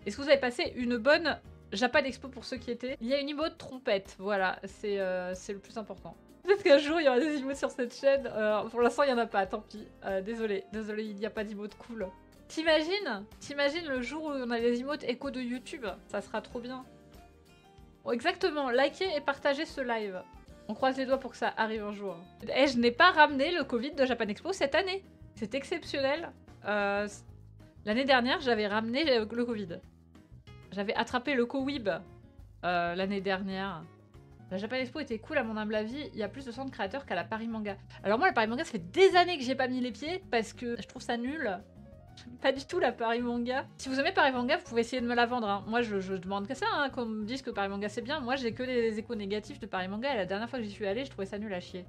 Est-ce que vous avez passé une bonne Japan Expo pour ceux qui étaient? Il y a une emote trompette, voilà, c'est le plus important. Peut-être qu'un jour il y aura des emotes sur cette chaîne. Pour l'instant il y en a pas, tant pis. Désolé, il n'y a pas d'emote cool. T'imagines le jour où on a les emotes écho de YouTube? Ça sera trop bien. Bon, exactement, likez et partagez ce live. On croise les doigts pour que ça arrive un jour. Et je n'ai pas ramené le Covid de Japan Expo cette année. C'est exceptionnel. L'année dernière, j'avais ramené le Covid. J'avais attrapé le Cowib l'année dernière. La Japan Expo était cool à mon humble avis. Il y a plus de centres créateurs qu'à la Paris Manga. Alors moi, la Paris Manga, ça fait des années que j'y ai pas mis les pieds parce que je trouve ça nul. J'aime pas du tout la Paris Manga. Si vous aimez Paris Manga, vous pouvez essayer de me la vendre. Hein. Moi, je demande que ça, hein, qu'on me dise que Paris Manga c'est bien. Moi, j'ai que des échos négatifs de Paris Manga et la dernière fois que j'y suis allée, je trouvais ça nul à chier.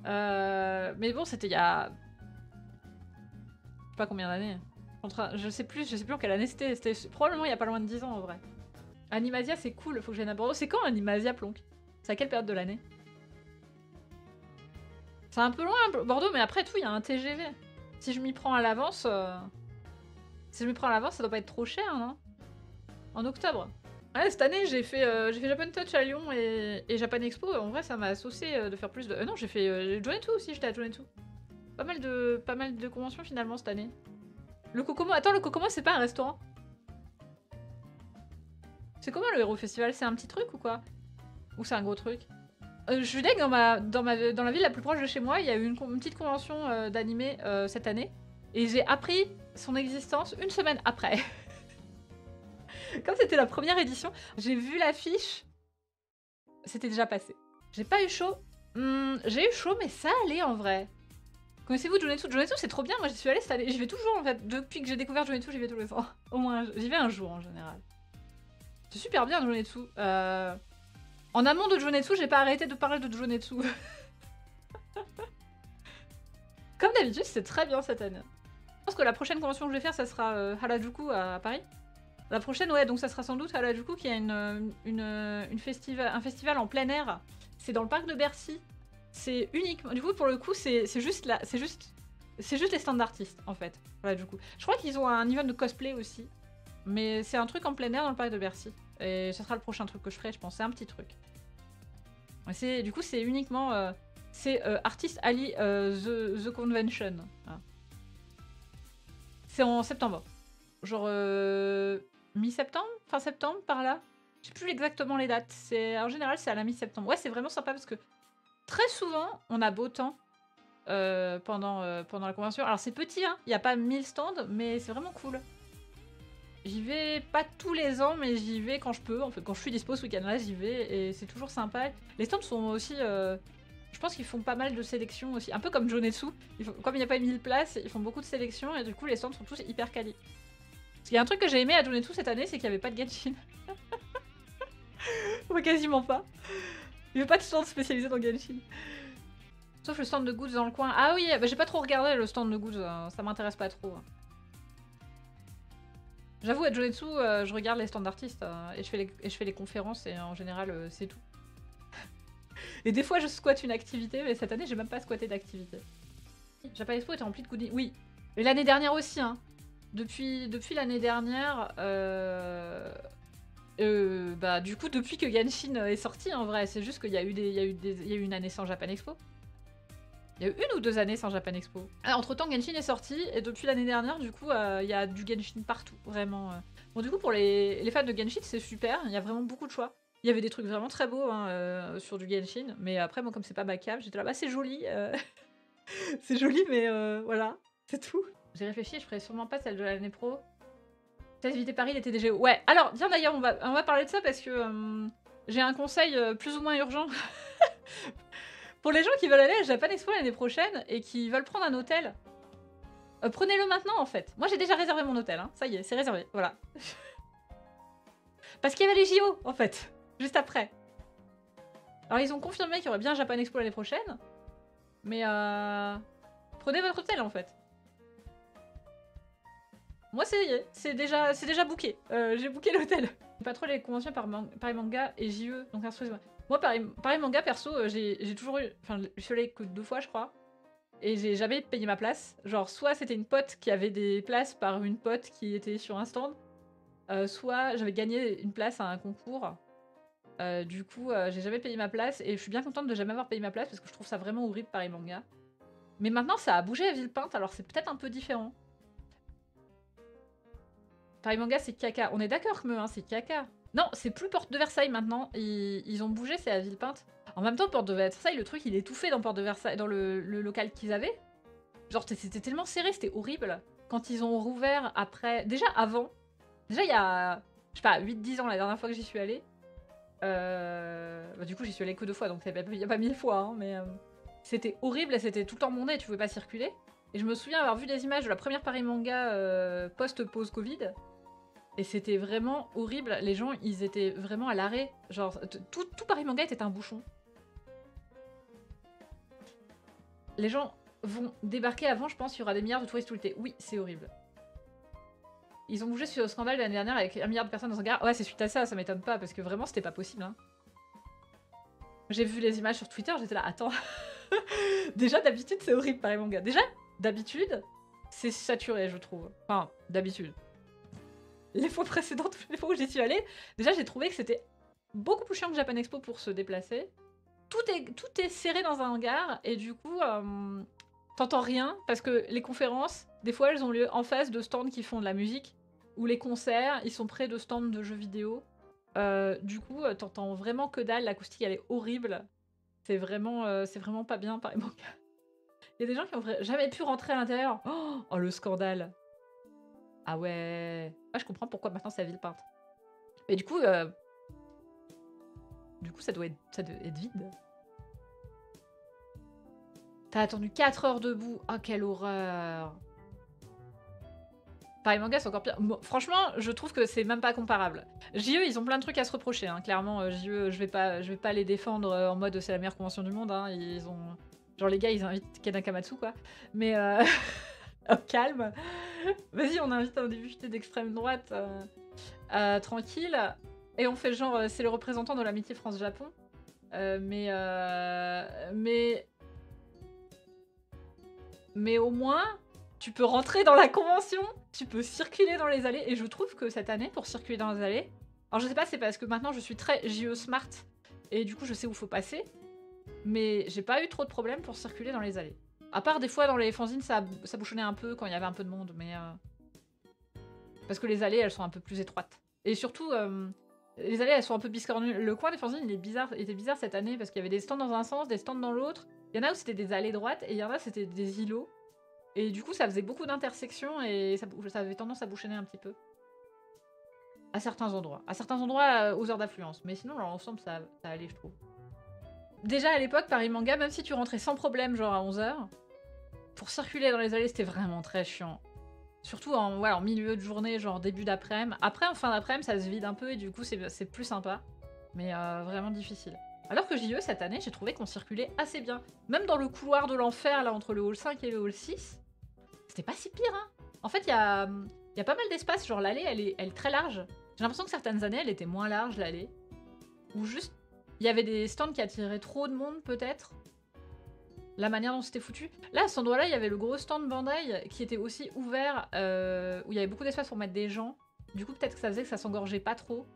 Mais bon, c'était il y a... Je sais pas combien d'années. Je sais plus en quelle année c'était. C'était probablement il y a pas loin de 10 ans en vrai. Animasia, c'est cool, faut que j'aille à Bordeaux. C'est quand Animasia, Plonk? C'est à quelle période de l'année? C'est un peu loin, Bordeaux, mais après tout, il y a un TGV. Si je m'y prends à l'avance... Si je m'y prends à l'avance, ça doit pas être trop cher, non? En octobre. Ouais, cette année, j'ai fait Japan Touch à Lyon et Japan Expo. En vrai, ça m'a saucé de faire plus de... non, j'ai fait Jonetou aussi, j'étais à Jonetou. Pas mal de conventions finalement cette année. Le Kokomo... Attends, le Kokomo, c'est pas un restaurant? C'est comment le Hero Festival? C'est un petit truc ou quoi? Ou c'est un gros truc? Je suis deg, dans la ville la plus proche de chez moi, il y a eu une petite convention d'animé cette année. Et j'ai appris son existence une semaine après. Comme c'était la première édition, j'ai vu l'affiche. C'était déjà passé. J'ai pas eu chaud. J'ai eu chaud, mais ça allait en vrai. Connaissez-vous Jonetou? Jonetou, c'est trop bien. Moi, j'y suis allée cette année. J'y vais toujours en fait. Depuis que j'ai découvert Jonetou, j'y vais tous les ans. Au moins, j'y vais un jour en général. C'est super bien Jonetou. En amont de Jonetou, j'ai pas arrêté de parler de Jonetou. Comme d'habitude, c'est très bien cette année. Je pense que la prochaine convention que je vais faire, ça sera Harajuku à Paris. La prochaine, ouais, donc ça sera sans doute Harajuku qui a un festival en plein air. C'est dans le parc de Bercy. C'est unique. Du coup, pour le coup, c'est juste les stands d'artistes, en fait. Voilà, du coup. Je crois qu'ils ont un event de cosplay aussi. Mais c'est un truc en plein air dans le parc de Bercy. Et ce sera le prochain truc que je ferai, je pense. C'est un petit truc. Du coup, c'est uniquement... c'est Artist Ali the Convention. Voilà. C'est en septembre. Genre mi-septembre, fin septembre, par là. Je sais plus exactement les dates. En général, c'est à la mi-septembre. Ouais, c'est vraiment sympa parce que très souvent, on a beau temps pendant la convention. Alors c'est petit, hein. Il n'y a pas 1000 stands, mais c'est vraiment cool. J'y vais pas tous les ans, mais j'y vais quand je peux. En fait, quand je suis dispo ce week-end-là, j'y vais et c'est toujours sympa. Les stands sont aussi... je pense qu'ils font pas mal de sélections aussi. Un peu comme Jonetsu. Comme il n'y a pas 1000 places, ils font beaucoup de sélections et du coup, les stands sont tous hyper quali. Parce qu'il y a un truc que j'ai aimé à Jonetsu cette année, c'est qu'il n'y avait pas de Genshin. Ouais, quasiment pas. Il n'y avait pas de stand spécialisé dans Genshin. Sauf le stand de Goods dans le coin. Ah oui, bah, j'ai pas trop regardé le stand de Goods, ça m'intéresse pas trop. J'avoue, à Jonetsu, je regarde les stands d'artistes et je fais les conférences et en général, c'est tout. Et des fois, je squatte une activité, mais cette année, j'ai même pas squatté d'activité. Japan Expo était rempli de goodies. Oui, et l'année dernière aussi, hein. Depuis l'année dernière, bah du coup, depuis que Genshin est sorti, en vrai, c'est juste qu'il y a eu une année sans Japan Expo. Il y a eu 1 ou 2 années sans Japan Expo. Entre temps, Genshin est sorti, et depuis l'année dernière, du coup, il y a du Genshin partout, vraiment. Bon, du coup, pour les fans de Genshin, c'est super, il y a vraiment beaucoup de choix. Il y avait des trucs vraiment très beaux hein, sur du Genshin, mais après, moi, comme c'est pas ma cave, j'étais là, bah c'est joli, c'est joli, mais voilà, c'est tout. J'ai réfléchi, je ferais sûrement pas celle de l'année pro. Peut-être éviter Paris, les TDGO. Ouais, alors, viens d'ailleurs, on va parler de ça parce que j'ai un conseil plus ou moins urgent. Pour les gens qui veulent aller à Japan Expo l'année prochaine et qui veulent prendre un hôtel, prenez-le maintenant en fait. Moi j'ai déjà réservé mon hôtel, hein. Ça y est, c'est réservé, voilà. Parce qu'il y avait les JO en fait, juste après. Alors ils ont confirmé qu'il y aurait bien Japan Expo l'année prochaine, mais prenez votre hôtel en fait. Moi ça y est, c'est déjà booké. J'ai booké l'hôtel. Pas trop les conventions Paris Manga et JE, donc instruisez-moi. Moi Paris Manga perso, j'ai toujours eu... Enfin, je suis allée que 2 fois je crois. Et j'ai jamais payé ma place. Genre soit c'était une pote qui avait des places par une pote qui était sur un stand. soit j'avais gagné une place à un concours. Du coup, j'ai jamais payé ma place et je suis bien contente de jamais avoir payé ma place parce que je trouve ça vraiment horrible Paris Manga. Mais maintenant, ça a bougé à Villepinte, alors c'est peut-être un peu différent. Paris Manga, c'est caca. On est d'accord, que c'est caca. Non, c'est plus Porte de Versailles maintenant. Ils ont bougé, c'est à Villepinte. En même temps, Porte de Versailles, le truc, il est tout fait dans Porte de Versailles, dans le local qu'ils avaient. Genre, c'était tellement serré, c'était horrible. Quand ils ont rouvert après... Déjà, avant. Déjà, il y a... Je sais pas, 8-10 ans, la dernière fois que j'y suis allée. Bah, du coup, j'y suis allée que 2 fois, donc il n'y a pas 1000 fois, hein, mais... C'était horrible, c'était tout le temps bondé, tu pouvais pas circuler. Et je me souviens avoir vu des images de la première Paris Manga post-pause Covid. Et c'était vraiment horrible. Les gens, ils étaient vraiment à l'arrêt. Genre, tout Paris Manga était un bouchon. Les gens vont débarquer avant, je pense, il y aura des milliards de touristes tout l'été. Oui, c'est horrible. Ils ont bougé sur le scandale l'année dernière avec 1 milliard de personnes dans un gare. Ouais, c'est suite à ça, ça m'étonne pas, parce que vraiment, c'était pas possible. Hein. J'ai vu les images sur Twitter, j'étais là, attends. Déjà, d'habitude, c'est horrible, Paris Manga. Déjà, d'habitude, c'est saturé, je trouve. Enfin, d'habitude. Les fois précédentes, les fois où j'y suis allée, déjà, j'ai trouvé que c'était beaucoup plus chiant que Japan Expo pour se déplacer. Tout est serré dans un hangar, et du coup, t'entends rien, parce que les conférences, des fois, elles ont lieu en face de stands qui font de la musique, ou les concerts, ils sont près de stands de jeux vidéo. Du coup, t'entends vraiment que dalle, l'acoustique, elle est horrible. C'est vraiment pas bien, Paris Manga. Il y a des gens qui ont jamais pu rentrer à l'intérieur. Oh, le scandale. Ah ouais. Ah, je comprends pourquoi maintenant c'est à Villepinte. Et du coup, ça doit être vide. T'as attendu 4 heures debout. Oh, quelle horreur. Paris Manga, c'est encore pire. Bon, franchement, je trouve que c'est même pas comparable. JE, ils ont plein de trucs à se reprocher. Hein. Clairement, JE, je vais pas les défendre en mode c'est la meilleure convention du monde. Hein. Ils ont... Genre, les gars, ils invitent Ken Akamatsu, quoi. Mais... Oh, calme. Vas-y, on invite un député d'extrême droite tranquille. Et on fait genre, c'est le représentant de l'amitié France-Japon. Mais au moins, tu peux rentrer dans la convention, tu peux circuler dans les allées. Et je trouve que cette année, pour circuler dans les allées... Alors je sais pas, c'est parce que maintenant je suis très JE Smart. Et du coup, je sais où faut passer. Mais j'ai pas eu trop de problèmes pour circuler dans les allées. À part des fois dans les fanzines, ça bouchonnait un peu quand il y avait un peu de monde, mais... Parce que les allées, elles sont un peu plus étroites. Et surtout, les allées, elles sont un peu biscornues. Le coin des fanzines, il était bizarre cette année, parce qu'il y avait des stands dans un sens, des stands dans l'autre. Il y en a où c'était des allées droites, et il y en a c'était des îlots. Et du coup, ça faisait beaucoup d'intersections, et ça avait tendance à bouchonner un petit peu. À certains endroits. À certains endroits, aux heures d'affluence. Mais sinon, dans l'ensemble, ça allait, je trouve. Déjà à l'époque, Paris Manga, même si tu rentrais sans problème, genre à 11h, pour circuler dans les allées, c'était vraiment très chiant. Surtout en milieu de journée, genre début d'après-midi. Après, en fin d'après-midi, ça se vide un peu et du coup, c'est plus sympa. Mais vraiment difficile. Alors que JE, cette année, j'ai trouvé qu'on circulait assez bien. Même dans le couloir de l'enfer, là, entre le hall 5 et le hall 6, c'était pas si pire, hein. En fait, il y a pas mal d'espace. Genre, l'allée, elle est très large. J'ai l'impression que certaines années, elle était moins large, l'allée. Ou juste... Il y avait des stands qui attiraient trop de monde, peut-être. La manière dont c'était foutu. Là, à cet endroit-là, il y avait le gros stand Bandai qui était aussi ouvert, où il y avait beaucoup d'espace pour mettre des gens. Du coup, peut-être que ça faisait que ça s'engorgeait pas trop.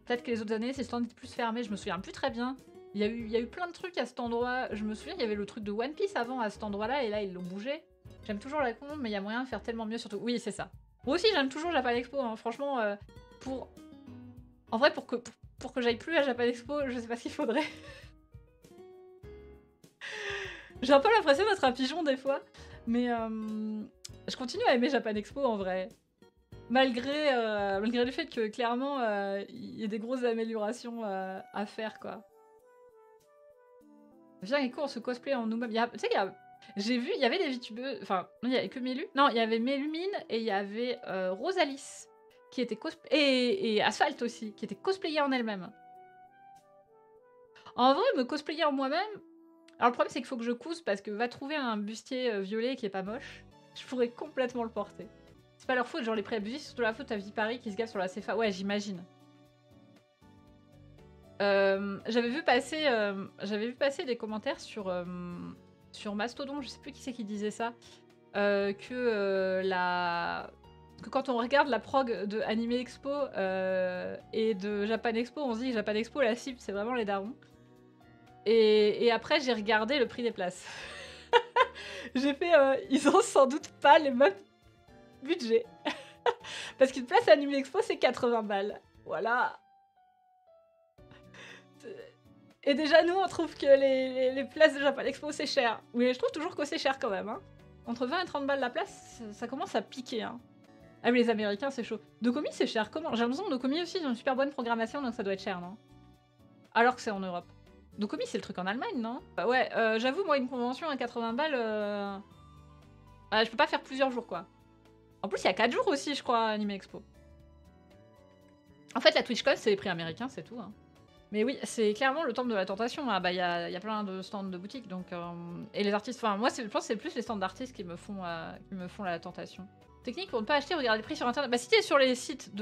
Peut-être que les autres années, ces stands étaient plus fermés, je me souviens plus très bien. Il y a eu plein de trucs à cet endroit. Je me souviens, il y avait le truc de One Piece avant à cet endroit-là, et là, ils l'ont bougé. J'aime toujours la con, mais il y a moyen de faire tellement mieux, surtout. Oui, c'est ça. Moi aussi, j'aime toujours Japan Expo, hein. Franchement, En vrai, pour que j'aille plus à Japan Expo, je sais pas ce qu'il faudrait. J'ai un peu l'impression d'être un pigeon des fois, mais je continue à aimer Japan Expo en vrai. Malgré le fait que clairement il y a des grosses améliorations à faire, quoi. Viens et on se cosplay en nous-mêmes. Tu sais, j'ai vu, il y avait des VTubeuses, enfin, il y avait que Mélu. Non, il y avait Mélumine et il y avait Rosalis qui était cosplay, et Asphalt aussi, qui était cosplayée en elle-même. En vrai, me cosplayer en moi-même. Alors le problème c'est qu'il faut que je couse parce que va trouver un bustier violet qui est pas moche. Je pourrais complètement le porter. C'est pas leur faute, genre les prix abusifs, c'est surtout la faute à Vipari qui se gaffe sur la CFA. Ouais, j'imagine. J'avais vu passer des commentaires sur Mastodon, je sais plus qui c'est qui disait ça, que que quand on regarde la prog de Anime Expo et de Japan Expo, on se dit que Japan Expo, la cible, c'est vraiment les darons. Et après, j'ai regardé le prix des places. J'ai fait... ils ont sans doute pas les mêmes budgets. Parce qu'une place à Anime Expo, c'est 80 balles. Voilà. Et déjà, nous, on trouve que les places de Japan Expo, c'est cher. Oui, je trouve toujours que c'est cher quand même. Hein. Entre 20 et 30 balles la place, ça commence à piquer. Hein. Ah mais les Américains, c'est chaud. Dokomi, c'est cher. Comment? J'ai l'impression que Dokomi aussi, ils ont une super bonne programmation, donc ça doit être cher, non? Alors que c'est en Europe. Dokomi, c'est le truc en Allemagne, non? Bah ouais, j'avoue, moi, une convention à 80 balles... je peux pas faire plusieurs jours, quoi. En plus, il y a 4 jours aussi, je crois, à Anime Expo. En fait, la TwitchCon, c'est les prix américains, c'est tout. Hein. Mais oui, c'est clairement le temple de la tentation. Ah bah, il y a plein de stands de boutiques, donc... Et les artistes... Enfin, moi, je pense que c'est plus les stands d'artistes qui me font la tentation. Technique pour ne pas acheter, regarder les prix sur internet. Bah si tu es sur les sites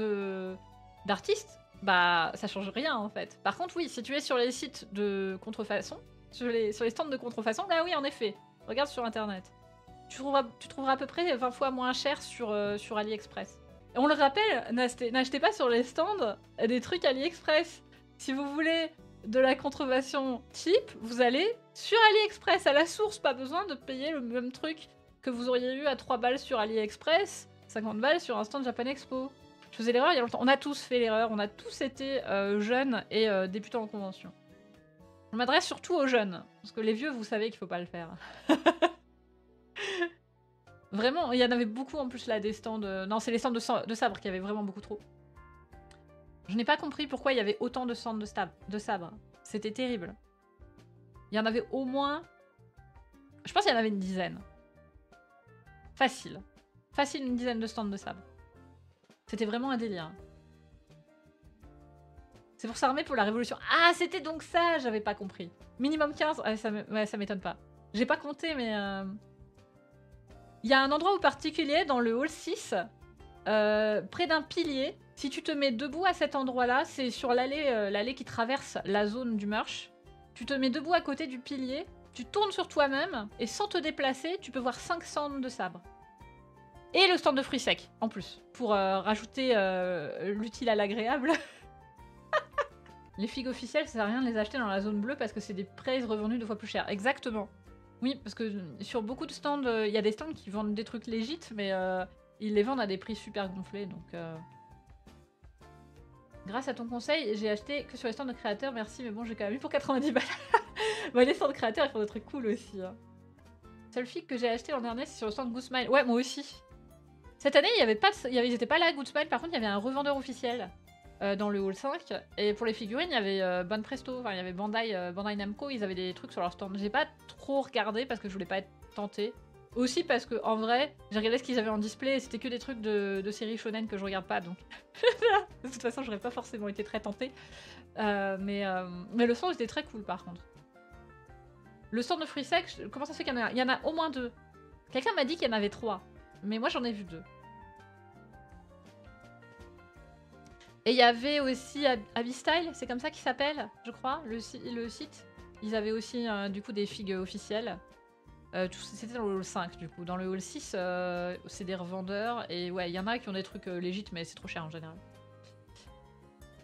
d'artistes, bah ça change rien en fait. Par contre oui, si tu es sur les sites de contrefaçon, sur les stands de contrefaçon, là oui en effet, regarde sur internet. Tu trouveras à peu près 20 fois moins cher sur AliExpress. Et on le rappelle, n'achetez pas sur les stands des trucs AliExpress. Si vous voulez de la contrefaçon cheap, vous allez sur AliExpress à la source, pas besoin de payer le même truc que vous auriez eu à 3 balles sur AliExpress, 50 balles sur un stand Japan Expo. Je faisais l'erreur il y a longtemps. On a tous fait l'erreur, on a tous été jeunes et débutants en convention. Je m'adresse surtout aux jeunes, parce que les vieux, vous savez qu'il faut pas le faire. Vraiment, il y en avait beaucoup en plus là, des stands... Non, c'est les stands de sabre qu'il y avait vraiment beaucoup trop. Je n'ai pas compris pourquoi il y avait autant de stands de sabre. C'était terrible. Il y en avait au moins... Je pense qu'il y en avait une dizaine. Facile. Facile, une dizaine de stands de sabre. C'était vraiment un délire. C'est pour s'armer pour la révolution. Ah, c'était donc ça, j'avais pas compris. Minimum 15, ouais, ça m'étonne pas. J'ai pas compté, mais... Il y a un endroit particulier dans le hall 6, près d'un pilier. Si tu te mets debout à cet endroit-là, c'est sur l'allée qui traverse la zone du merch. Tu te mets debout à côté du pilier, tu tournes sur toi-même, et sans te déplacer, tu peux voir 5 stands de sabre. Et le stand de fruits secs, en plus, pour rajouter l'utile à l'agréable. Les figues officielles, ça sert à rien de les acheter dans la zone bleue parce que c'est des prix revendus 2 fois plus cher. Exactement. Oui, parce que sur beaucoup de stands, il y a des stands qui vendent des trucs légites, mais ils les vendent à des prix super gonflés, donc... Grâce à ton conseil, j'ai acheté que sur les stands de créateurs, merci, mais bon, j'ai quand même eu pour 90 balles. Bah, les stands de créateurs, ils font des trucs cool aussi. Hein. Seule figue que j'ai acheté l'an dernier, c'est sur le stand Good Smile. Ouais, moi aussi. Cette année, ils étaient pas là, Good Smile, par contre, il y avait un revendeur officiel dans le hall 5. Et pour les figurines, il y avait Ban Presto, enfin, il y avait Bandai Namco, ils avaient des trucs sur leur stand. J'ai pas trop regardé parce que je voulais pas être tentée. Aussi parce que, en vrai, j'ai regardé ce qu'ils avaient en display et c'était que des trucs de séries shonen que je regarde pas, donc... De toute façon, j'aurais pas forcément été très tentée. Mais le stand était très cool, par contre. Le stand de fruits secs, comment ça se fait qu'il y en a? Il y en a au moins 2. Quelqu'un m'a dit qu'il y en avait 3. Mais moi, j'en ai vu 2. Et il y avait aussi Abistyle, c'est comme ça qu'il s'appelle, je crois, le site. Ils avaient aussi, du coup, des figues officielles. C'était dans le hall 5 du coup. Dans le hall 6, c'est des revendeurs. Et ouais, il y en a qui ont des trucs légit, mais c'est trop cher en général.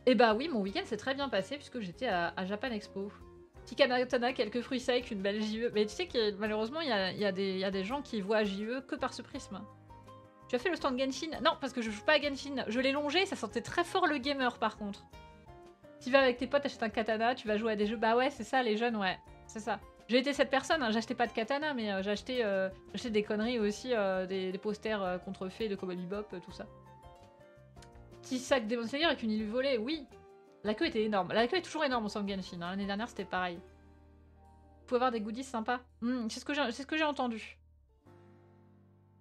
Et bah oui, mon week-end s'est très bien passé puisque j'étais à Japan Expo. Petit Kanatana, quelques fruits secs, une belle JE. Mais tu sais que malheureusement, il y a des gens qui voient JE que par ce prisme. Tu as fait le stand Genshin? Non, parce que je joue pas à Genshin. Je l'ai longé, ça sentait très fort le gamer par contre. Tu vas avec tes potes, achètes un katana, tu vas jouer à des jeux. Bah ouais, c'est ça, les jeunes, ouais. C'est ça. J'ai été cette personne, hein, j'achetais pas de katana, mais j'achetais des conneries aussi, des posters contrefaits de Cowboy Bebop, tout ça. Petit sac Demon Slayer avec une île volée, oui. La queue était énorme. La queue est toujours énorme au stand Genshin, hein. L'année dernière c'était pareil. Vous pouvez avoir des goodies sympas. C'est ce que j'ai entendu.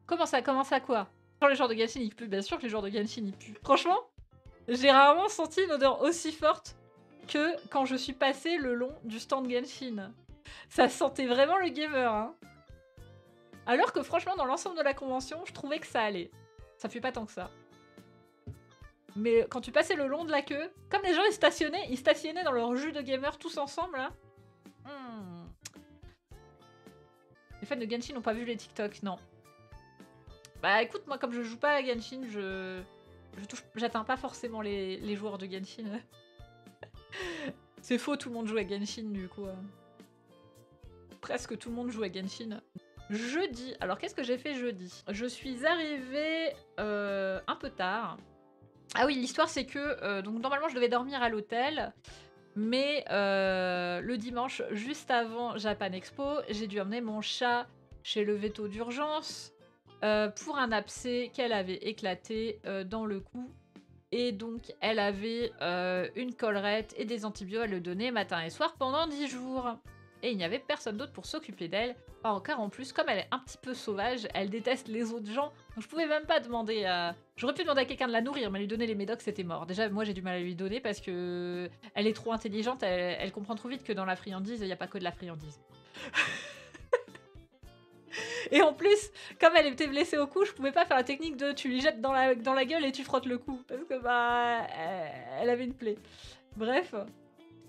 Comment ça quoi? Genre les joueurs de Genshin ils puent, bien sûr que les joueurs de Genshin ils puent. Franchement, j'ai rarement senti une odeur aussi forte que quand je suis passée le long du stand Genshin. Ça sentait vraiment le gamer, hein. Alors que franchement, dans l'ensemble de la convention, je trouvais que ça allait. Ça fait pas tant que ça. Mais quand tu passais le long de la queue, comme les gens ils stationnaient dans leur jus de gamer tous ensemble, là. Les fans de Genshin n'ont pas vu les TikTok, non. Bah écoute, moi comme je joue pas à Genshin, j'atteins pas forcément les joueurs de Genshin. C'est faux, tout le monde joue à Genshin du coup. Presque tout le monde joue à Genshin. Jeudi, alors qu'est-ce que j'ai fait jeudi? Je suis arrivée un peu tard. Ah oui, l'histoire c'est que donc normalement je devais dormir à l'hôtel, mais le dimanche juste avant Japan Expo, j'ai dû emmener mon chat chez le veto d'urgence pour un abcès qu'elle avait éclaté dans le cou. Et donc elle avait une collerette et des antibiotiques à le donner matin et soir pendant 10 jours. Et il n'y avait personne d'autre pour s'occuper d'elle. Car en plus, comme elle est un petit peu sauvage, elle déteste les autres gens. Donc je pouvais même pas demander à... J'aurais pu demander à quelqu'un de la nourrir, mais lui donner les médocs, c'était mort. Déjà, moi j'ai du mal à lui donner parce que elle est trop intelligente, elle comprend trop vite que dans la friandise, il n'y a pas que de la friandise. Et en plus, comme elle était blessée au cou, je pouvais pas faire la technique de tu lui jettes dans la gueule et tu frottes le cou. Parce que bah, elle avait une plaie. Bref.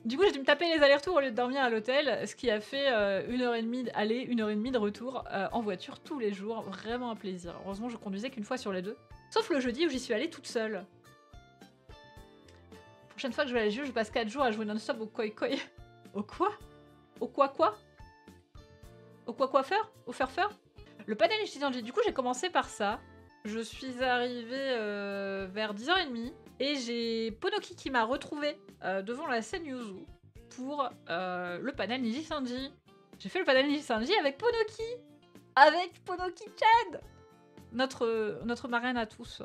Du coup, j'ai dû me taper les allers-retours au lieu de dormir à l'hôtel, ce qui a fait 1h30 d'aller, 1h30 de retour en voiture tous les jours. Vraiment un plaisir. Heureusement, je conduisais qu'une fois sur les deux. Sauf le jeudi où j'y suis allée toute seule. Prochaine fois que je vais aller jouer, je passe 4 jours à jouer non-stop au koi koi. Au quoi? Au quoi? Au quoi coiffeur? Au furfeur? Le panel Ishisanji. Du coup, j'ai commencé par ça. Je suis arrivée vers 10h30 et j'ai Ponoki qui m'a retrouvée devant la scène Yuzu pour le panel Nijisanji. J'ai fait le panel Nijisanji avec Ponoki! Avec Ponoki-chan! Notre marraine à tous.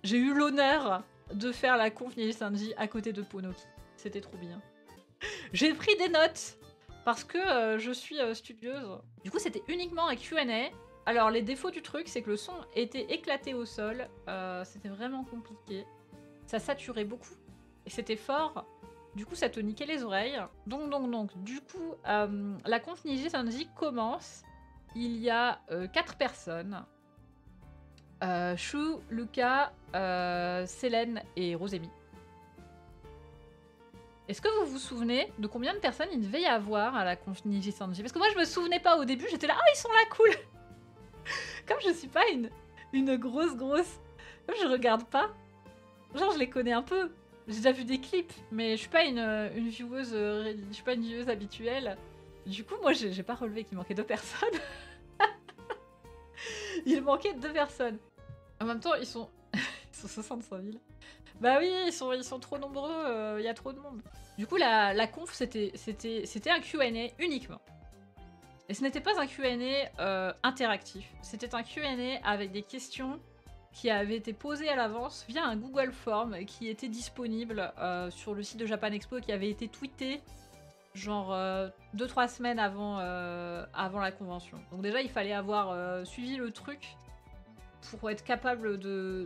J'ai eu l'honneur de faire la conf Nijisanji à côté de Ponoki. C'était trop bien. J'ai pris des notes parce que je suis studieuse. Du coup, c'était uniquement un Q&A. Alors, les défauts du truc, c'est que le son était éclaté au sol. C'était vraiment compliqué. Ça saturait beaucoup. Et c'était fort. Du coup, ça te niquait les oreilles. Donc. Du coup, la conf Nijisanji commence. Il y a 4 personnes. Shu, Luca, Selene et Rosemi. Est-ce que vous vous souvenez de combien de personnes il devait y avoir à la conf Nijisanji? Parce que moi, je me souvenais pas au début, j'étais là, ah, ils sont là, cool. Comme je suis pas une grosse... Comme je regarde pas, genre, je les connais un peu. J'ai déjà vu des clips, mais je suis pas une vieweuse... je suis pas une vieweuse habituelle. Du coup, moi, j'ai pas relevé qu'il manquait 2 personnes. Il manquait 2 personnes. En même temps, ils sont 65 000. Bah oui, ils sont trop nombreux, il y a trop de monde. Du coup, la conf, c'était un Q&A uniquement. Et ce n'était pas un Q&A interactif. C'était un Q&A avec des questions qui avaient été posées à l'avance via un Google Form qui était disponible sur le site de Japan Expo, qui avait été tweeté genre 2-3 semaines avant la convention. Donc déjà, il fallait avoir suivi le truc pour être capable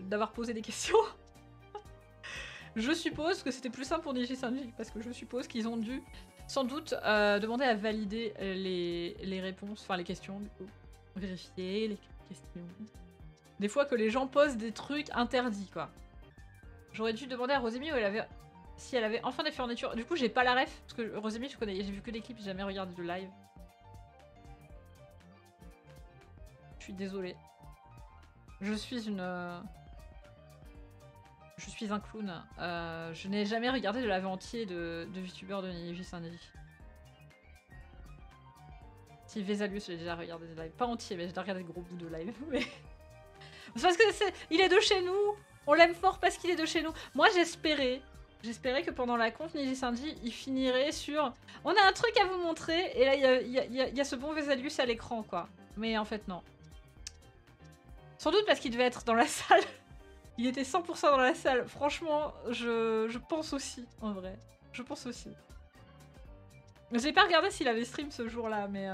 d'avoir posé des questions. Je suppose que c'était plus simple pour Nijisanji, parce que je suppose qu'ils ont dû sans doute demander à valider les réponses, enfin les questions, du coup. Vérifier les questions. Des fois que les gens posent des trucs interdits, quoi. J'aurais dû demander à Rosemi si elle avait enfin des fournitures. Du coup, j'ai pas la ref, parce que Rosemi, j'ai vu que des clips, j'ai jamais regardé de live. Je suis désolée. Je suis un clown. Je n'ai jamais regardé de live entier de VTubers de Nijisanji. Si Vesalius, j'ai déjà regardé des lives. Pas entier, mais j'ai déjà regardé des gros bouts de live. Mais... c'est parce que il est de chez nous. On l'aime fort parce qu'il est de chez nous. Moi, j'espérais que pendant la conf Nijisanji, il finirait sur « On a un truc à vous montrer » et là, il y a ce bon Vesalius à l'écran, quoi. Mais en fait, non. Sans doute parce qu'il devait être dans la salle. Il était 100% dans la salle. Franchement, je pense aussi, en vrai. Je pense aussi. J'ai pas regardé s'il avait stream ce jour-là, mais...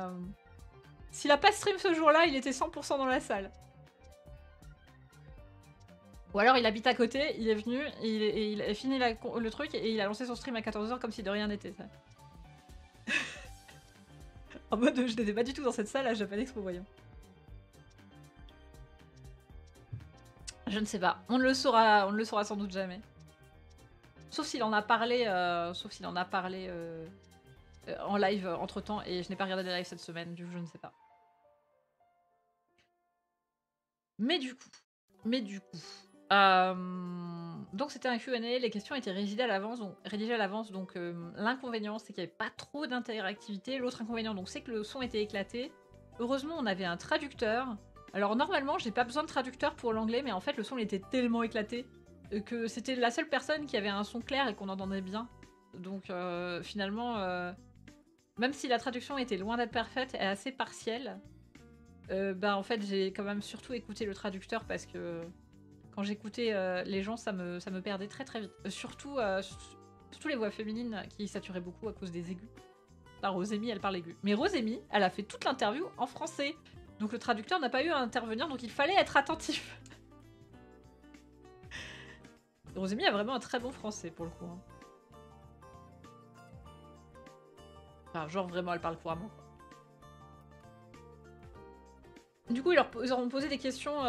s'il a pas stream ce jour-là, il était 100% dans la salle. Ou alors il habite à côté, il est venu, et il a fini le truc, et il a lancé son stream à 14h comme si de rien n'était. En mode, je n'étais pas du tout dans cette salle à Japan Expo, voyons. Je ne sais pas. On ne le saura sans doute jamais. Sauf s'il en a parlé, en live entre temps et je n'ai pas regardé les lives cette semaine, du coup je ne sais pas. Mais du coup, donc c'était un Q&A, les questions étaient rédigées à l'avance, donc l'inconvénient c'est qu'il n'y avait pas trop d'interactivité, l'autre inconvénient donc c'est que le son était éclaté. Heureusement on avait un traducteur. Alors normalement j'ai pas besoin de traducteur pour l'anglais, mais en fait le son était tellement éclaté que c'était la seule personne qui avait un son clair et qu'on entendait bien. Donc finalement, même si la traduction était loin d'être parfaite et assez partielle, bah en fait j'ai quand même surtout écouté le traducteur parce que quand j'écoutais les gens ça me perdait très très vite. Surtout les voix féminines qui saturaient beaucoup à cause des aigus. Là, Rosémie elle parle aigu. Mais Rosémie elle a fait toute l'interview en français. Donc le traducteur n'a pas eu à intervenir, donc il fallait être attentif. Rosémie a vraiment un très bon français pour le coup. Hein. Enfin, genre vraiment elle parle couramment. Du coup, ils leur ont posé des questions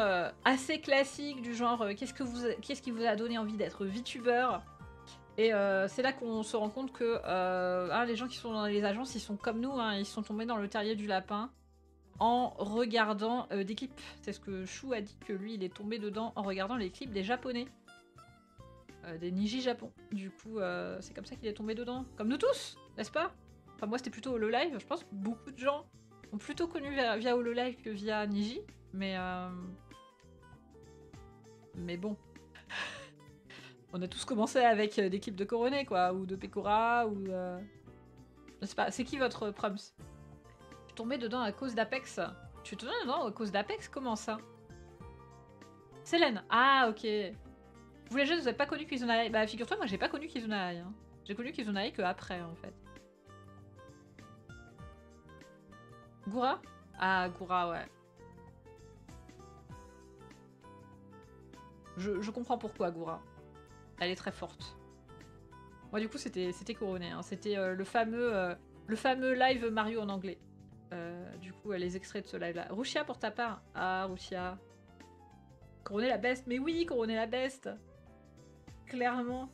assez classiques du genre qu'est-ce qui vous a donné envie d'être VTuber. Et c'est là qu'on se rend compte que les gens qui sont dans les agences, ils sont comme nous, hein, ils sont tombés dans le terrier du lapin en regardant des clips. C'est ce que Chou a dit, que lui, il est tombé dedans en regardant les clips des Japonais. Des Niji Japon. Du coup, c'est comme ça qu'il est tombé dedans. Comme nous tous, n'est-ce pas? Enfin, moi, c'était plutôt HoloLive. Je pense que beaucoup de gens ont plutôt connu via HoloLive que via Niji. Mais bon. On a tous commencé avec des clips de Coronet, quoi. Ou de Pekora, ou... Je sais pas. C'est qui votre Prums? Je suis tombée dedans à cause d'Apex. Tu es tombée dedans à cause d'Apex? Comment ça? Célène. Ah, ok. Vous les jeunes, vous n'avez pas connu Kizuna Ai? Bah figure-toi, moi j'ai pas connu Kizuna Ai. Hein. J'ai connu Kizuna Ai que après en fait. Goura? Ah, Goura, ouais. Je comprends pourquoi Goura. Elle est très forte. Moi du coup c'était Coronet. Hein. C'était le fameux live Mario en anglais. Du coup les extraits de ce live là. Rushia pour ta part? Ah, Rushia. Coronet la best. Mais oui, Coronet la best. Clairement.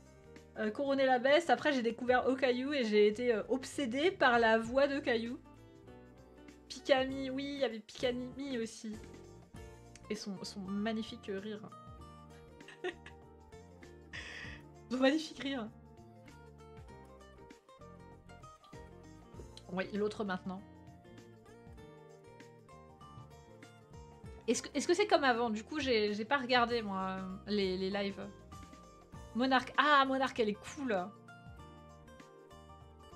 Coronet la best. Après, j'ai découvert Okayu et j'ai été obsédée par la voix de Caillou. Pikami, oui, il y avait Pikami aussi. Et son magnifique rire. Son magnifique rire. Oui, l'autre maintenant. Est-ce que c'est comme avant? Du coup, j'ai pas regardé, moi, les lives. Monarque. Ah, Monarque, elle est cool.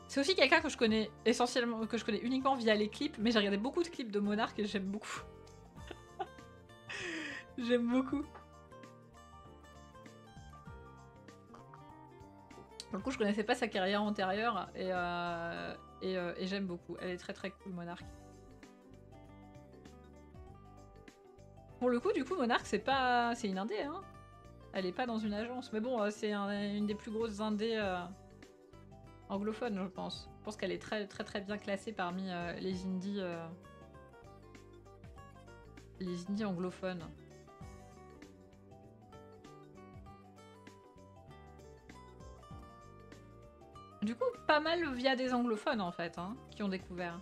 C'est aussi quelqu'un que je connais essentiellement, que je connais uniquement via les clips, mais j'ai regardé beaucoup de clips de Monarque et j'aime beaucoup. J'aime beaucoup. Pour le coup, je connaissais pas sa carrière antérieure et j'aime beaucoup. Elle est très très cool, Monarque. Pour le coup, du coup, Monarque, c'est une indé, hein. Elle est pas dans une agence. Mais bon, c'est une des plus grosses indés anglophones, je pense. Je pense qu'elle est très très très bien classée parmi les indies anglophones. Du coup, pas mal via des anglophones en fait, hein, qui ont découvert.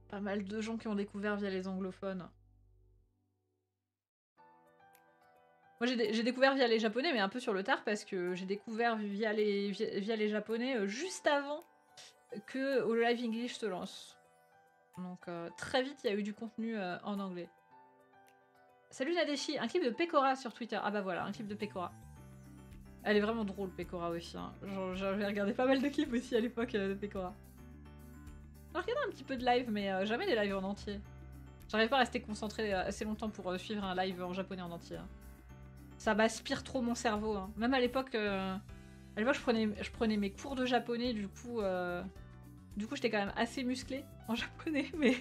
Pas mal de gens qui ont découvert via les anglophones. Moi j'ai découvert via les japonais, mais un peu sur le tard, parce que j'ai découvert via les japonais juste avant que HoloLive English se lance. Donc très vite il y a eu du contenu en anglais. Salut Nadeshi, un clip de Pekora sur Twitter. Ah bah voilà, un clip de Pekora. Elle est vraiment drôle Pekora aussi. Hein. J'avais regardé pas mal de clips aussi à l'époque de Pekora. J'ai regardé un petit peu de live, mais jamais des lives en entier. J'arrive pas à rester concentré assez longtemps pour suivre un live en japonais en entier. Hein. Ça m'aspire trop mon cerveau. Hein. Même à l'époque, je prenais mes cours de japonais, du coup j'étais quand même assez musclée en japonais, mais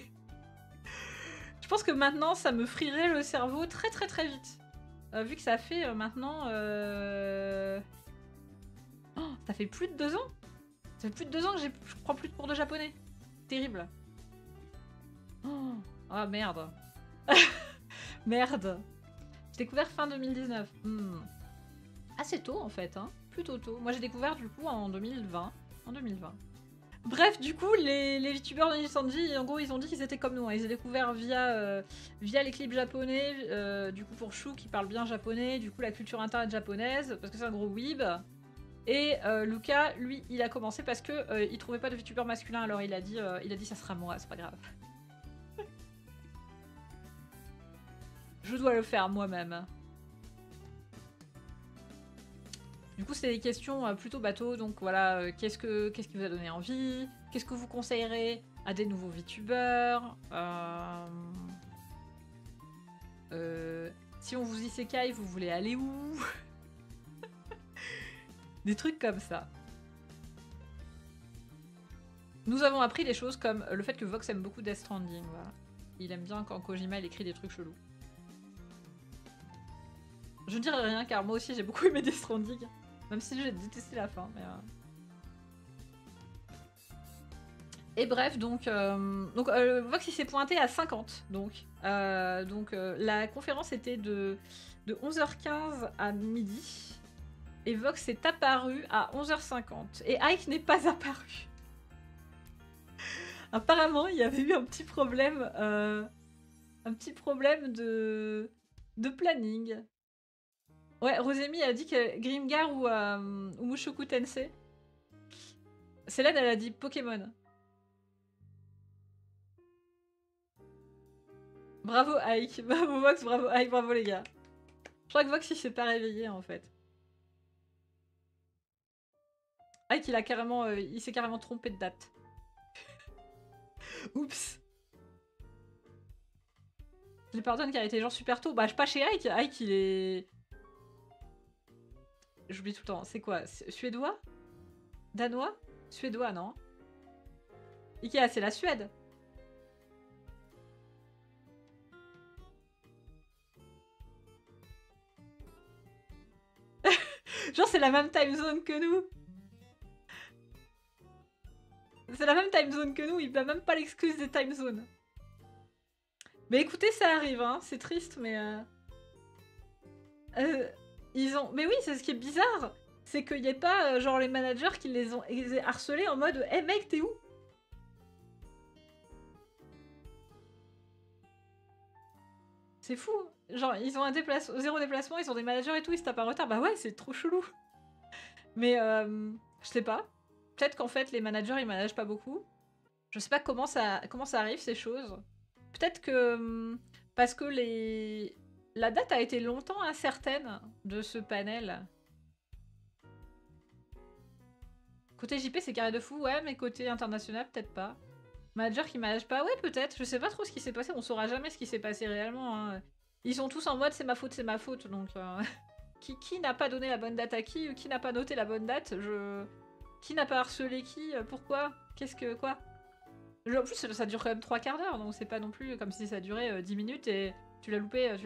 je pense que maintenant ça me frierait le cerveau très très très vite. Vu que ça fait maintenant... Oh, ça fait plus de 2 ans. Ça fait plus de 2 ans que je prends plus de cours de japonais. Terrible. Oh, ah merde. Merde. J'ai découvert fin 2019. Assez tôt en fait, hein. plutôt tôt. Moi j'ai découvert du coup en 2020. En 2020. Bref, du coup, les youtubeurs de Niji, en gros, ils ont dit qu'ils étaient comme nous. Hein. Ils ont découvert via les clips japonais, du coup pour Shu qui parle bien japonais, du coup la culture internet japonaise, parce que c'est un gros weeb. Et Luca, lui, il a commencé parce que il trouvait pas de youtubeur masculin, alors il a dit ça sera moi, c'est pas grave. Je dois le faire moi-même. Du coup, c'était des questions plutôt bateau, donc voilà, qu'est-ce qui vous a donné envie? Qu'est-ce que vous conseillerez à des nouveaux VTubers? Si on vous isekai, vous voulez aller où? Des trucs comme ça. Nous avons appris des choses comme le fait que Vox aime beaucoup Death Stranding, voilà. Il aime bien quand Kojima il écrit des trucs chelous. Je ne dirai rien car moi aussi j'ai beaucoup aimé Death Stranding. Même si j'ai détesté la fin. Mais Et bref, donc Vox il s'est pointé à 50. Donc la conférence était de 11h15 à midi. Et Vox est apparu à 11h50. Et Ike n'est pas apparu. Apparemment, il y avait eu un petit problème de planning. Ouais, Rosemi a dit que Grimgar ou Mushoku Tensei. Célène, elle a dit Pokémon. Bravo Ike, bravo Vox, bravo Ike, bravo les gars. Je crois que Vox il s'est pas réveillé en fait. Ike il s'est carrément trompé de date. Oups. Je lui pardonne car il était genre super tôt. Bah je suis pas chez Ike, Ike il est... J'oublie tout le temps, c'est quoi? Suédois? Danois? Suédois, non? Ikea, c'est la Suède. Genre, c'est la même time zone que nous. C'est la même time zone que nous, il n'a même pas l'excuse des time zones. Mais écoutez, ça arrive, hein. C'est triste, mais... ils ont... Mais oui, c'est ce qui est bizarre. C'est qu'il n'y ait pas, genre, les managers qui les ont harcelés en mode « Hey mec, t'es où ?» C'est fou. Genre, ils ont un zéro déplacement, ils ont des managers et tout, ils se tapent en retard. Bah ouais, c'est trop chelou. Mais, je sais pas. Peut-être qu'en fait, les managers, ils managent pas beaucoup. Je sais pas comment ça arrive, ces choses. Peut-être que... Parce que la date a été longtemps incertaine de ce panel. Côté JP, c'est carré de fou, ouais, mais côté international, peut-être pas. Manager qui manage pas, ouais, peut-être. Je sais pas trop ce qui s'est passé, on saura jamais ce qui s'est passé réellement. Hein. Ils sont tous en mode c'est ma faute, donc... qui n'a pas donné la bonne date à qui n'a pas noté la bonne date Qui n'a pas harcelé qui Pourquoi Qu'est-ce que... Quoi En plus, ça dure quand même 3 quarts d'heure, donc c'est pas non plus comme si ça durait 10 minutes et tu l'as loupé,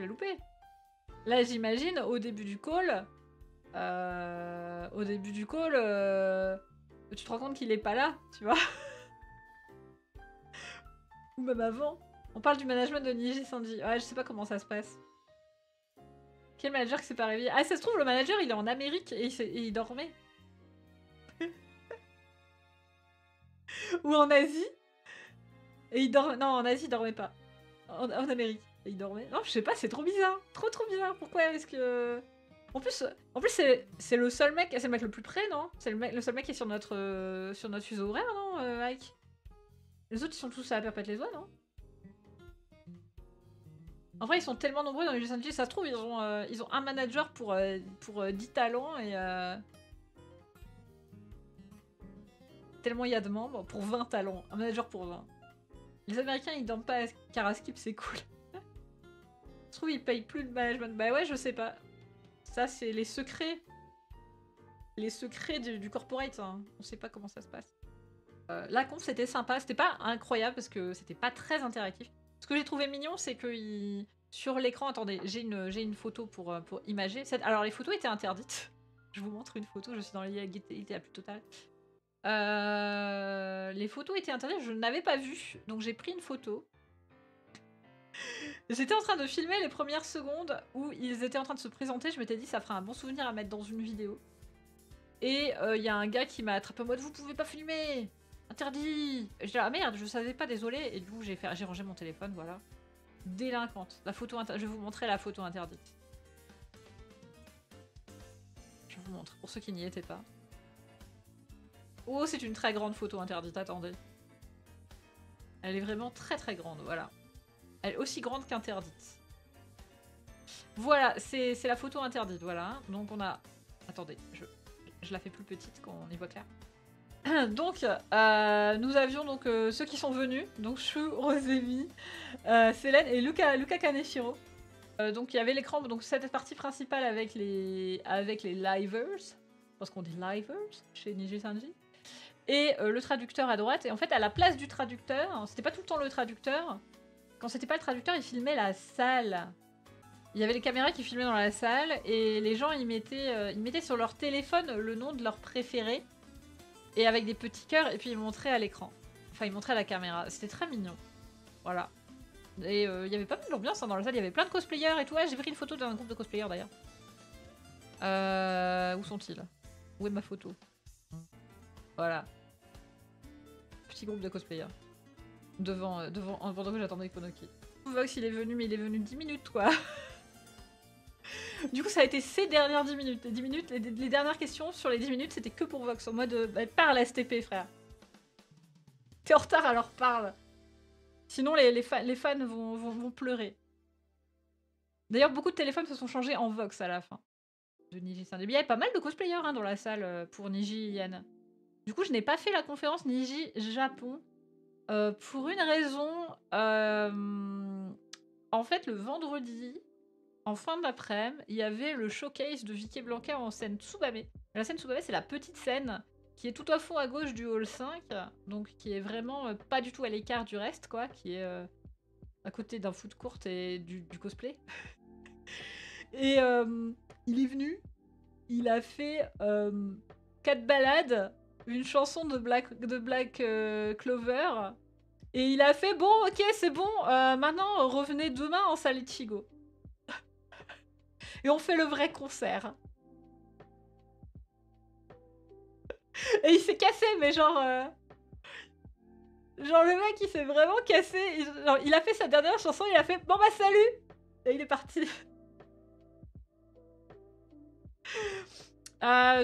Là, j'imagine, au début du call... tu te rends compte qu'il est pas là, tu vois. Ou même avant. On parle du management de Niji Sanji. Ouais, je sais pas comment ça se passe. Quel manager qui s'est pas réveillé? Ah, ça se trouve, le manager, il est en Amérique et il dormait. Ou en Asie. Et il dormait... Non, en Asie, il dormait pas. En Amérique. Et il dormait. Non, je sais pas, c'est trop bizarre. Trop bizarre. Pourquoi est-ce que... En plus c'est le seul mec... C'est le mec le plus près, non? C'est le seul mec qui est sur notre fuseau horaire, non, Ike? Les autres, ils sont tous à la perpète les doigts, non? En vrai, ils sont tellement nombreux dans les Los Angeles, ça se trouve, ils ont un manager pour 10 talents et... Tellement il y a de membres, pour 20 talents. Un manager pour 20. Les Américains, ils dorment pas car à Skip, c'est cool. Je trouve ils payent plus de management. Bah ouais, je sais pas. Ça, c'est les secrets. Les secrets du corporate. Hein. On sait pas comment ça se passe. La conf, c'était sympa. C'était pas incroyable parce que c'était pas très interactif. Ce que j'ai trouvé mignon, c'est que sur l'écran... Attendez, j'ai une photo pour imager. Alors, les photos étaient interdites. Je vous montre une photo. Je suis dans l'illégalité la plus totale. Les photos étaient interdites, je n'avais pas vu, donc j'ai pris une photo. J'étais en train de filmer les premières secondes où ils étaient en train de se présenter, je m'étais dit ça fera un bon souvenir à mettre dans une vidéo. Et il y a un gars qui m'a attrapé en mode vous pouvez pas filmer, interdit. Je dis ah merde, je savais pas, désolé. Et du coup j'ai rangé mon téléphone, voilà. Délinquante. La photo je vais vous montrer la photo interdite. Je vous montre pour ceux qui n'y étaient pas. Oh, c'est une très grande photo interdite, attendez. Elle est vraiment très très grande, voilà. Elle est aussi grande qu'interdite. Voilà, c'est la photo interdite, voilà. Donc on a... Attendez, je la fais plus petite qu'on y voit clair. Donc, nous avions donc ceux qui sont venus, donc Shu, Rosemi, Selene et Luca Kaneshiro. Donc il y avait l'écran, donc cette partie principale avec les livers, parce qu'on dit livers chez Niji Sanji, et le traducteur à droite. Et en fait, à la place du traducteur, c'était pas tout le temps le traducteur. Quand c'était pas le traducteur, il filmait la salle. Il y avait les caméras qui filmaient dans la salle et les gens ils mettaient sur leur téléphone le nom de leur préféré et avec des petits cœurs et puis ils montraient à l'écran. Enfin, ils montraient à la caméra. C'était très mignon. Voilà. Et il y avait pas mal d'ambiance hein, dans la salle. Il y avait plein de cosplayers et tout. Ouais, j'ai pris une photo d'un groupe de cosplayers d'ailleurs. Où sont-ils? Où est ma photo? Voilà. Petit groupe de cosplayers. Pendant que j'attendais Konoki. Vox il est venu, mais il est venu 10 minutes quoi. Du coup, ça a été ces dernières 10 minutes. Les 10 minutes, les dernières questions sur les 10 minutes, c'était que pour Vox. En mode, bah, parle STP, frère. T'es en retard, alors parle. Sinon, les fans vont pleurer. D'ailleurs, beaucoup de téléphones se sont changés en Vox à la fin. De Niji Sanji. Il y avait pas mal de cosplayers hein, dans la salle pour Niji Yann. Du coup, je n'ai pas fait la conférence Niji Japon. Pour une raison... En fait, le vendredi... En fin d'après-midi, il y avait le showcase de Vicky Blanca en scène Tsubame. La scène Tsubame, c'est la petite scène qui est tout au fond à gauche du hall 5, donc qui est vraiment pas du tout à l'écart du reste, quoi, qui est à côté d'un foot court et du cosplay. Et il est venu, il a fait 4 ballades, une chanson de Black Clover, et il a fait bon, ok, c'est bon, maintenant revenez demain en salle Ichigo. Et on fait le vrai concert. Et il s'est cassé, mais genre... Genre le mec il s'est vraiment cassé. Genre, il a fait sa dernière chanson, il a fait bon bah salut. Et il est parti.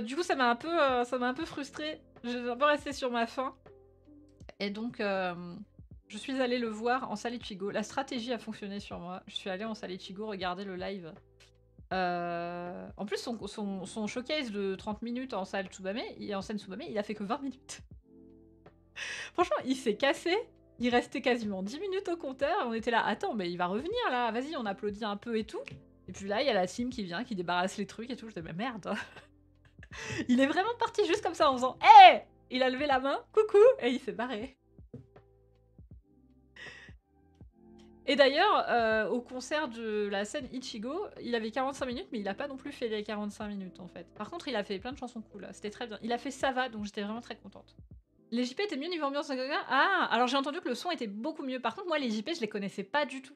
Du coup ça m'a un peu frustrée. J'ai un peu resté sur ma faim. Et donc je suis allée le voir en salle Ichigo. La stratégie a fonctionné sur moi. Je suis allée en salle Ichigo regarder le live. En plus, son showcase de 30 minutes en salle Tsubame, en scène Tsubame, il a fait que 20 minutes. Franchement, il s'est cassé. Il restait quasiment 10 minutes au compteur. On était là, attends, mais il va revenir là. Vas-y, on applaudit un peu et tout. Et puis là, il y a la team qui vient, qui débarrasse les trucs et tout. Je dis, mais merde. Il est vraiment parti juste comme ça en faisant hé hey. Il a levé la main, coucou, et il s'est barré. Et d'ailleurs, au concert de la scène Ichigo, il avait 45 minutes, mais il a pas non plus fait les 45 minutes en fait. Par contre, il a fait plein de chansons cool, c'était très bien. Il a fait Ça va, donc j'étais vraiment très contente. Les JP étaient mieux niveau ambiance. Ah, alors j'ai entendu que le son était beaucoup mieux. Par contre, moi, les JP, je les connaissais pas du tout.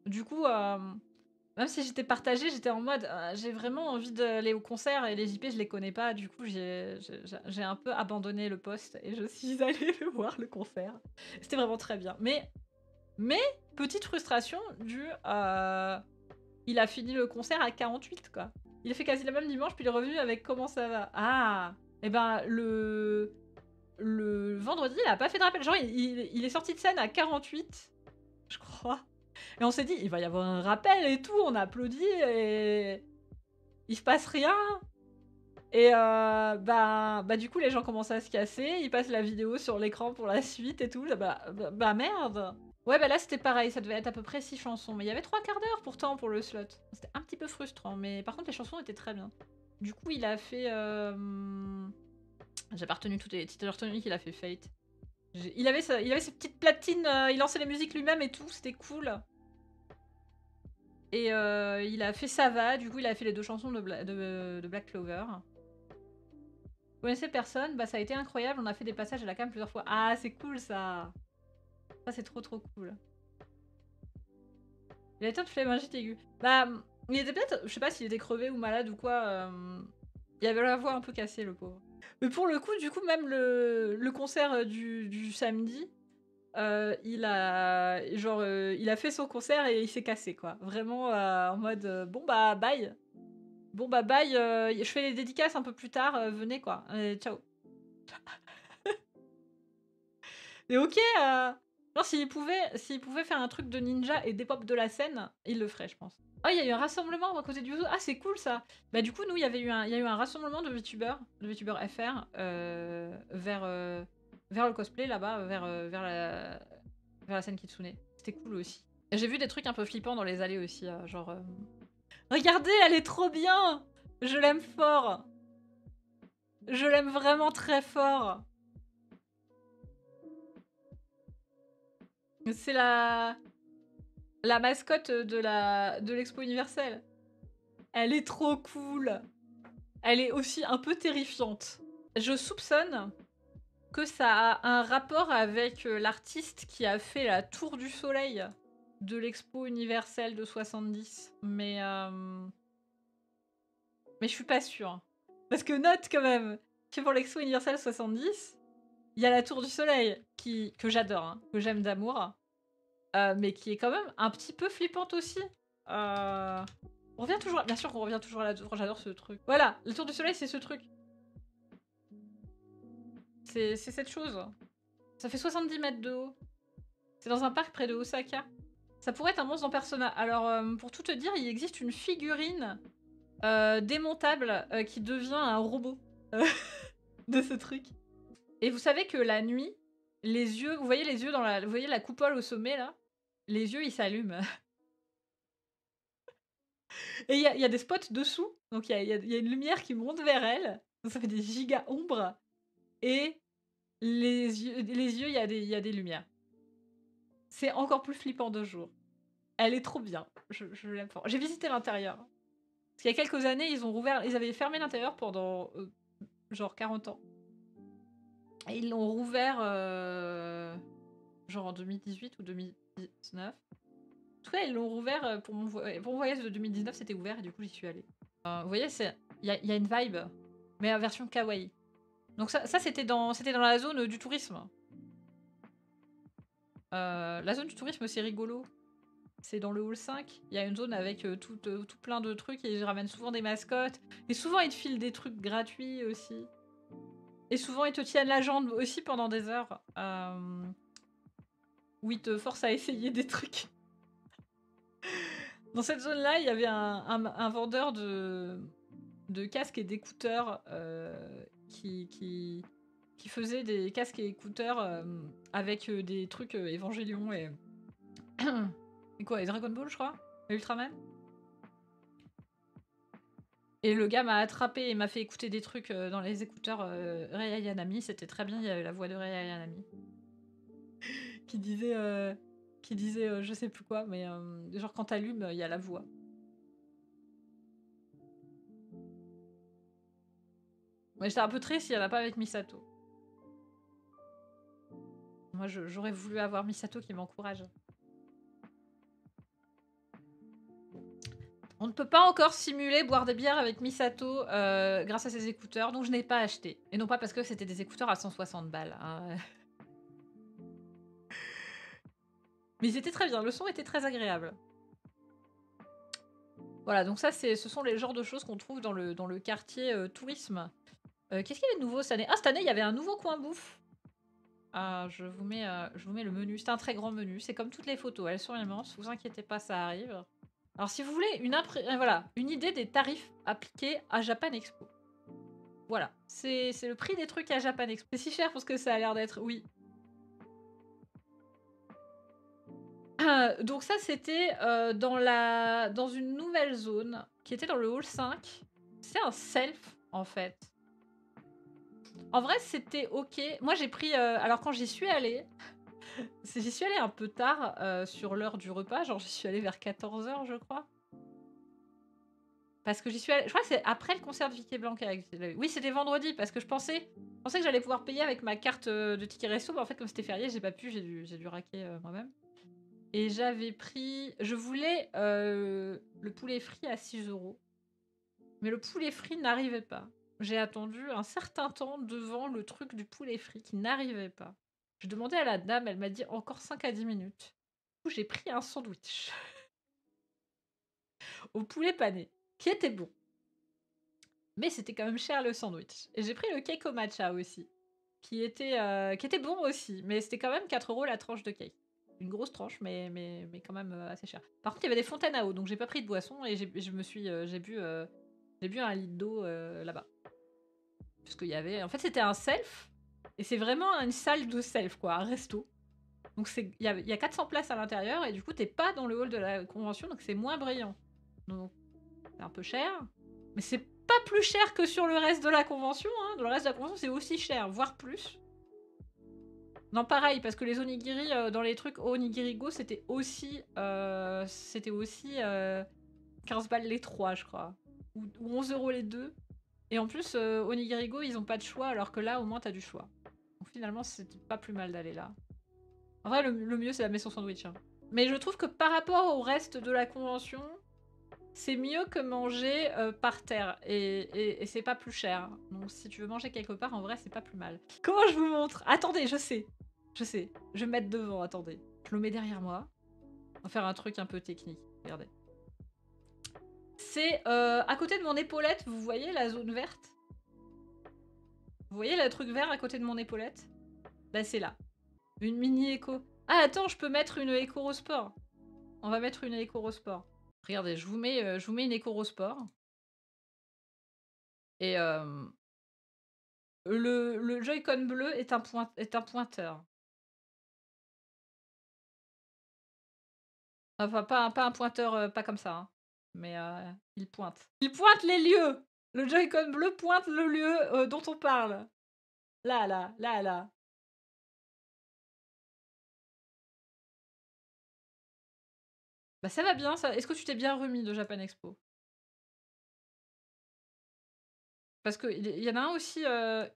Du coup, même si j'étais partagée, j'étais en mode, j'ai vraiment envie d'aller au concert et les JP, je les connais pas. Du coup, j'ai un peu abandonné le poste et je suis allée voir le concert. C'était vraiment très bien. Mais petite frustration du... il a fini le concert à 48, quoi. Il a fait quasi la même dimanche, puis il est revenu avec Comment ça va. Ah. Et ben, le vendredi, il a pas fait de rappel. Genre, il est sorti de scène à 48, je crois. Et on s'est dit, il va y avoir un rappel et tout, on a applaudi et... Il se passe rien. Et bah du coup, les gens commencent à se casser, ils passent la vidéo sur l'écran pour la suite et tout. Bah merde. Ouais, bah là, c'était pareil, ça devait être à peu près 6 chansons. Mais il y avait 3 quarts d'heure pourtant pour le slot. C'était un petit peu frustrant, mais par contre, les chansons étaient très bien. Du coup, il a fait... J'ai pas retenu toutes les titres, j'ai retenu qu'il a fait Fate. Il avait ses petites platines, il lançait les musiques lui-même et tout, c'était cool. Et il a fait Ça va, du coup il a fait les 2 chansons de Black Clover. Vous connaissez personne? Bah ça a été incroyable, on a fait des passages à la cam plusieurs fois. Ah c'est cool ça. Ça c'est trop cool. Il a été de flemmingite aiguë. Bah il était peut-être, je sais pas s'il était crevé ou malade ou quoi. Il avait la voix un peu cassée, le pauvre. Mais pour le coup, du coup, même le concert du samedi, il a fait son concert et il s'est cassé, quoi. Vraiment en mode bon bah bye. Bon bah bye, je fais les dédicaces un peu plus tard, venez quoi. Ciao. Et ok, genre s'il pouvait faire un truc de ninja et des pop de la scène, il le ferait, je pense. Oh, il y a eu un rassemblement à côté du zoo. Ah, c'est cool ça. Bah du coup, nous, il y a eu un rassemblement de VTubers FR vers le cosplay là-bas, vers la scène Kitsune. C'était cool aussi. J'ai vu des trucs un peu flippants dans les allées aussi, genre... Regardez, elle est trop bien. Je l'aime fort. Je l'aime vraiment très fort. C'est la mascotte de l'Expo universelle. Elle est trop cool. Elle est aussi un peu terrifiante. Je soupçonne que ça a un rapport avec l'artiste qui a fait la Tour du Soleil de l'Expo universelle de 70. Mais je suis pas sûre. Parce que note quand même que pour l'Expo universelle 70, il y a la Tour du Soleil que j'adore, hein, que j'aime d'amour, mais qui est quand même un petit peu flippante aussi. On revient toujours, bien sûr qu'on revient toujours à la tour, j'adore ce truc. Voilà, la Tour du Soleil, c'est ce truc. C'est cette chose. Ça fait 70 mètres de haut. C'est dans un parc près de Osaka. Ça pourrait être un monstre en Persona. Alors, pour tout te dire, il existe une figurine démontable qui devient un robot de ce truc. Et vous savez que la nuit, les yeux, vous voyez les yeux vous voyez la coupole au sommet là? Les yeux, ils s'allument. Et il y a des spots dessous. Donc il y a une lumière qui monte vers elle. Donc ça fait des giga ombres. Et les yeux, il y a des lumières. C'est encore plus flippant de jour. Elle est trop bien. Je l'aime fort. J'ai visité l'intérieur. Parce qu'il y a quelques années, ils avaient fermé l'intérieur pendant genre 40 ans. Et ils l'ont rouvert genre en 2018 ou 2019. En tout cas, ils l'ont rouvert pour mon voyage de 2019, c'était ouvert et du coup, j'y suis allée. Vous voyez, il y a une vibe, mais en version kawaii. Donc ça c'était dans la zone du tourisme. La zone du tourisme, c'est rigolo. C'est dans le hall 5. Il y a une zone avec tout plein de trucs et ils ramènent souvent des mascottes. Et souvent, ils te filent des trucs gratuits aussi. Et souvent, ils te tiennent la jambe aussi pendant des heures. Où ils te forcent à essayer des trucs. Dans cette zone-là, il y avait un vendeur de casques et d'écouteurs qui faisait des casques et écouteurs avec des trucs Évangélion et... et quoi, et Dragon Ball, je crois, et Ultraman. Et le gars m'a attrapé et m'a fait écouter des trucs dans les écouteurs Rei Ayanami. C'était très bien, il y avait la voix de Rei Ayanami. qui disait, je sais plus quoi, mais genre quand t'allumes, il y a la voix. Mais j'étais un peu triste, il n'y en a pas avec Misato. Moi, j'aurais voulu avoir Misato qui m'encourage. On ne peut pas encore simuler boire des bières avec Misato grâce à ses écouteurs, donc je n'ai pas acheté. Et non pas parce que c'était des écouteurs à 160 balles. Hein. Mais ils étaient très bien, le son était très agréable. Voilà, donc ça, ce sont les genres de choses qu'on trouve dans le quartier tourisme. Qu'est-ce qu'il y avait de nouveau cette année? Ah, cette année, il y avait un nouveau coin bouffe. Je vous mets le menu. C'est un très grand menu. C'est comme toutes les photos. Elles sont immenses. Vous inquiétez pas, ça arrive. Alors, si vous voulez une idée des tarifs appliqués à Japan Expo. Voilà. C'est le prix des trucs à Japan Expo. C'est si cher pour ce que ça a l'air d'être. Oui. Donc ça, c'était dans une nouvelle zone qui était dans le hall 5. C'est un self, en fait. En vrai, c'était ok. Moi, j'ai pris... alors, quand j'y suis allée... J'y suis allée un peu tard sur l'heure du repas. Genre, j'y suis allée vers 14h, je crois. Parce que j'y suis allée... Je crois que c'est après le concert de Vicky Blanca. Oui, c'était vendredi, parce que je pensais que j'allais pouvoir payer avec ma carte de ticket resto. Mais en fait, comme c'était férié, j'ai pas pu. J'ai dû raquer moi-même. Et j'avais pris... Je voulais le poulet frit à 6 €. Mais le poulet frit n'arrivait pas. j'ai attendu un certain temps devant le truc du poulet frit qui n'arrivait pas. J'ai demandé à la dame, elle m'a dit encore 5 à 10 minutes. Du coup, j'ai pris un sandwich au poulet pané, qui était bon. Mais c'était quand même cher le sandwich. Et j'ai pris le cake au matcha aussi, qui était bon aussi, mais c'était quand même 4 € la tranche de cake. Une grosse tranche, mais quand même assez cher. Par contre, il y avait des fontaines à eau, donc j'ai pas pris de boisson et j'ai bu un litre d'eau là-bas. Parce qu'il y avait... En fait, c'était un self, et c'est vraiment une salle de self, quoi, un resto. Donc il y a 400 places à l'intérieur, et du coup, t'es pas dans le hall de la convention, donc c'est moins brillant. Donc, c'est un peu cher, mais c'est pas plus cher que sur le reste de la convention. Hein. Dans le reste de la convention, c'est aussi cher, voire plus. Non, pareil, parce que les onigiri, dans les trucs Onigirigo, c'était aussi 15 balles les 3, je crois. Ou 11 € les 2. Et en plus, Onigirigo, ils ont pas de choix, alors que là, au moins, t'as du choix. Donc finalement, c'était pas plus mal d'aller là. En vrai, le mieux, c'est la maison sandwich. Hein. Mais je trouve que par rapport au reste de la convention, c'est mieux que manger par terre. Et c'est pas plus cher. Donc si tu veux manger quelque part, en vrai, c'est pas plus mal. Comment je vous montre? Attendez, je sais. Je sais. Je vais me mettre devant, attendez. Je le mets derrière moi. On va faire un truc un peu technique. Regardez. C'est à côté de mon épaulette, vous voyez la zone verte? Vous voyez le truc vert à côté de mon épaulette? Bah c'est là. Une mini écho. Ah attends, je peux mettre une éco-sport. On va mettre une éco-sport. Regardez, je vous mets une éco-sport. Et le Joy-Con bleu est un pointeur. Enfin, pas un pointeur, pas comme ça, hein. Mais il pointe. Il pointe les lieux! Le Joy-Con bleu pointe le lieu dont on parle. Là, là, là, là. Bah ça va bien, ça. Est-ce que tu t'es bien remis de Japan Expo? Parce qu'il y en a un aussi... Il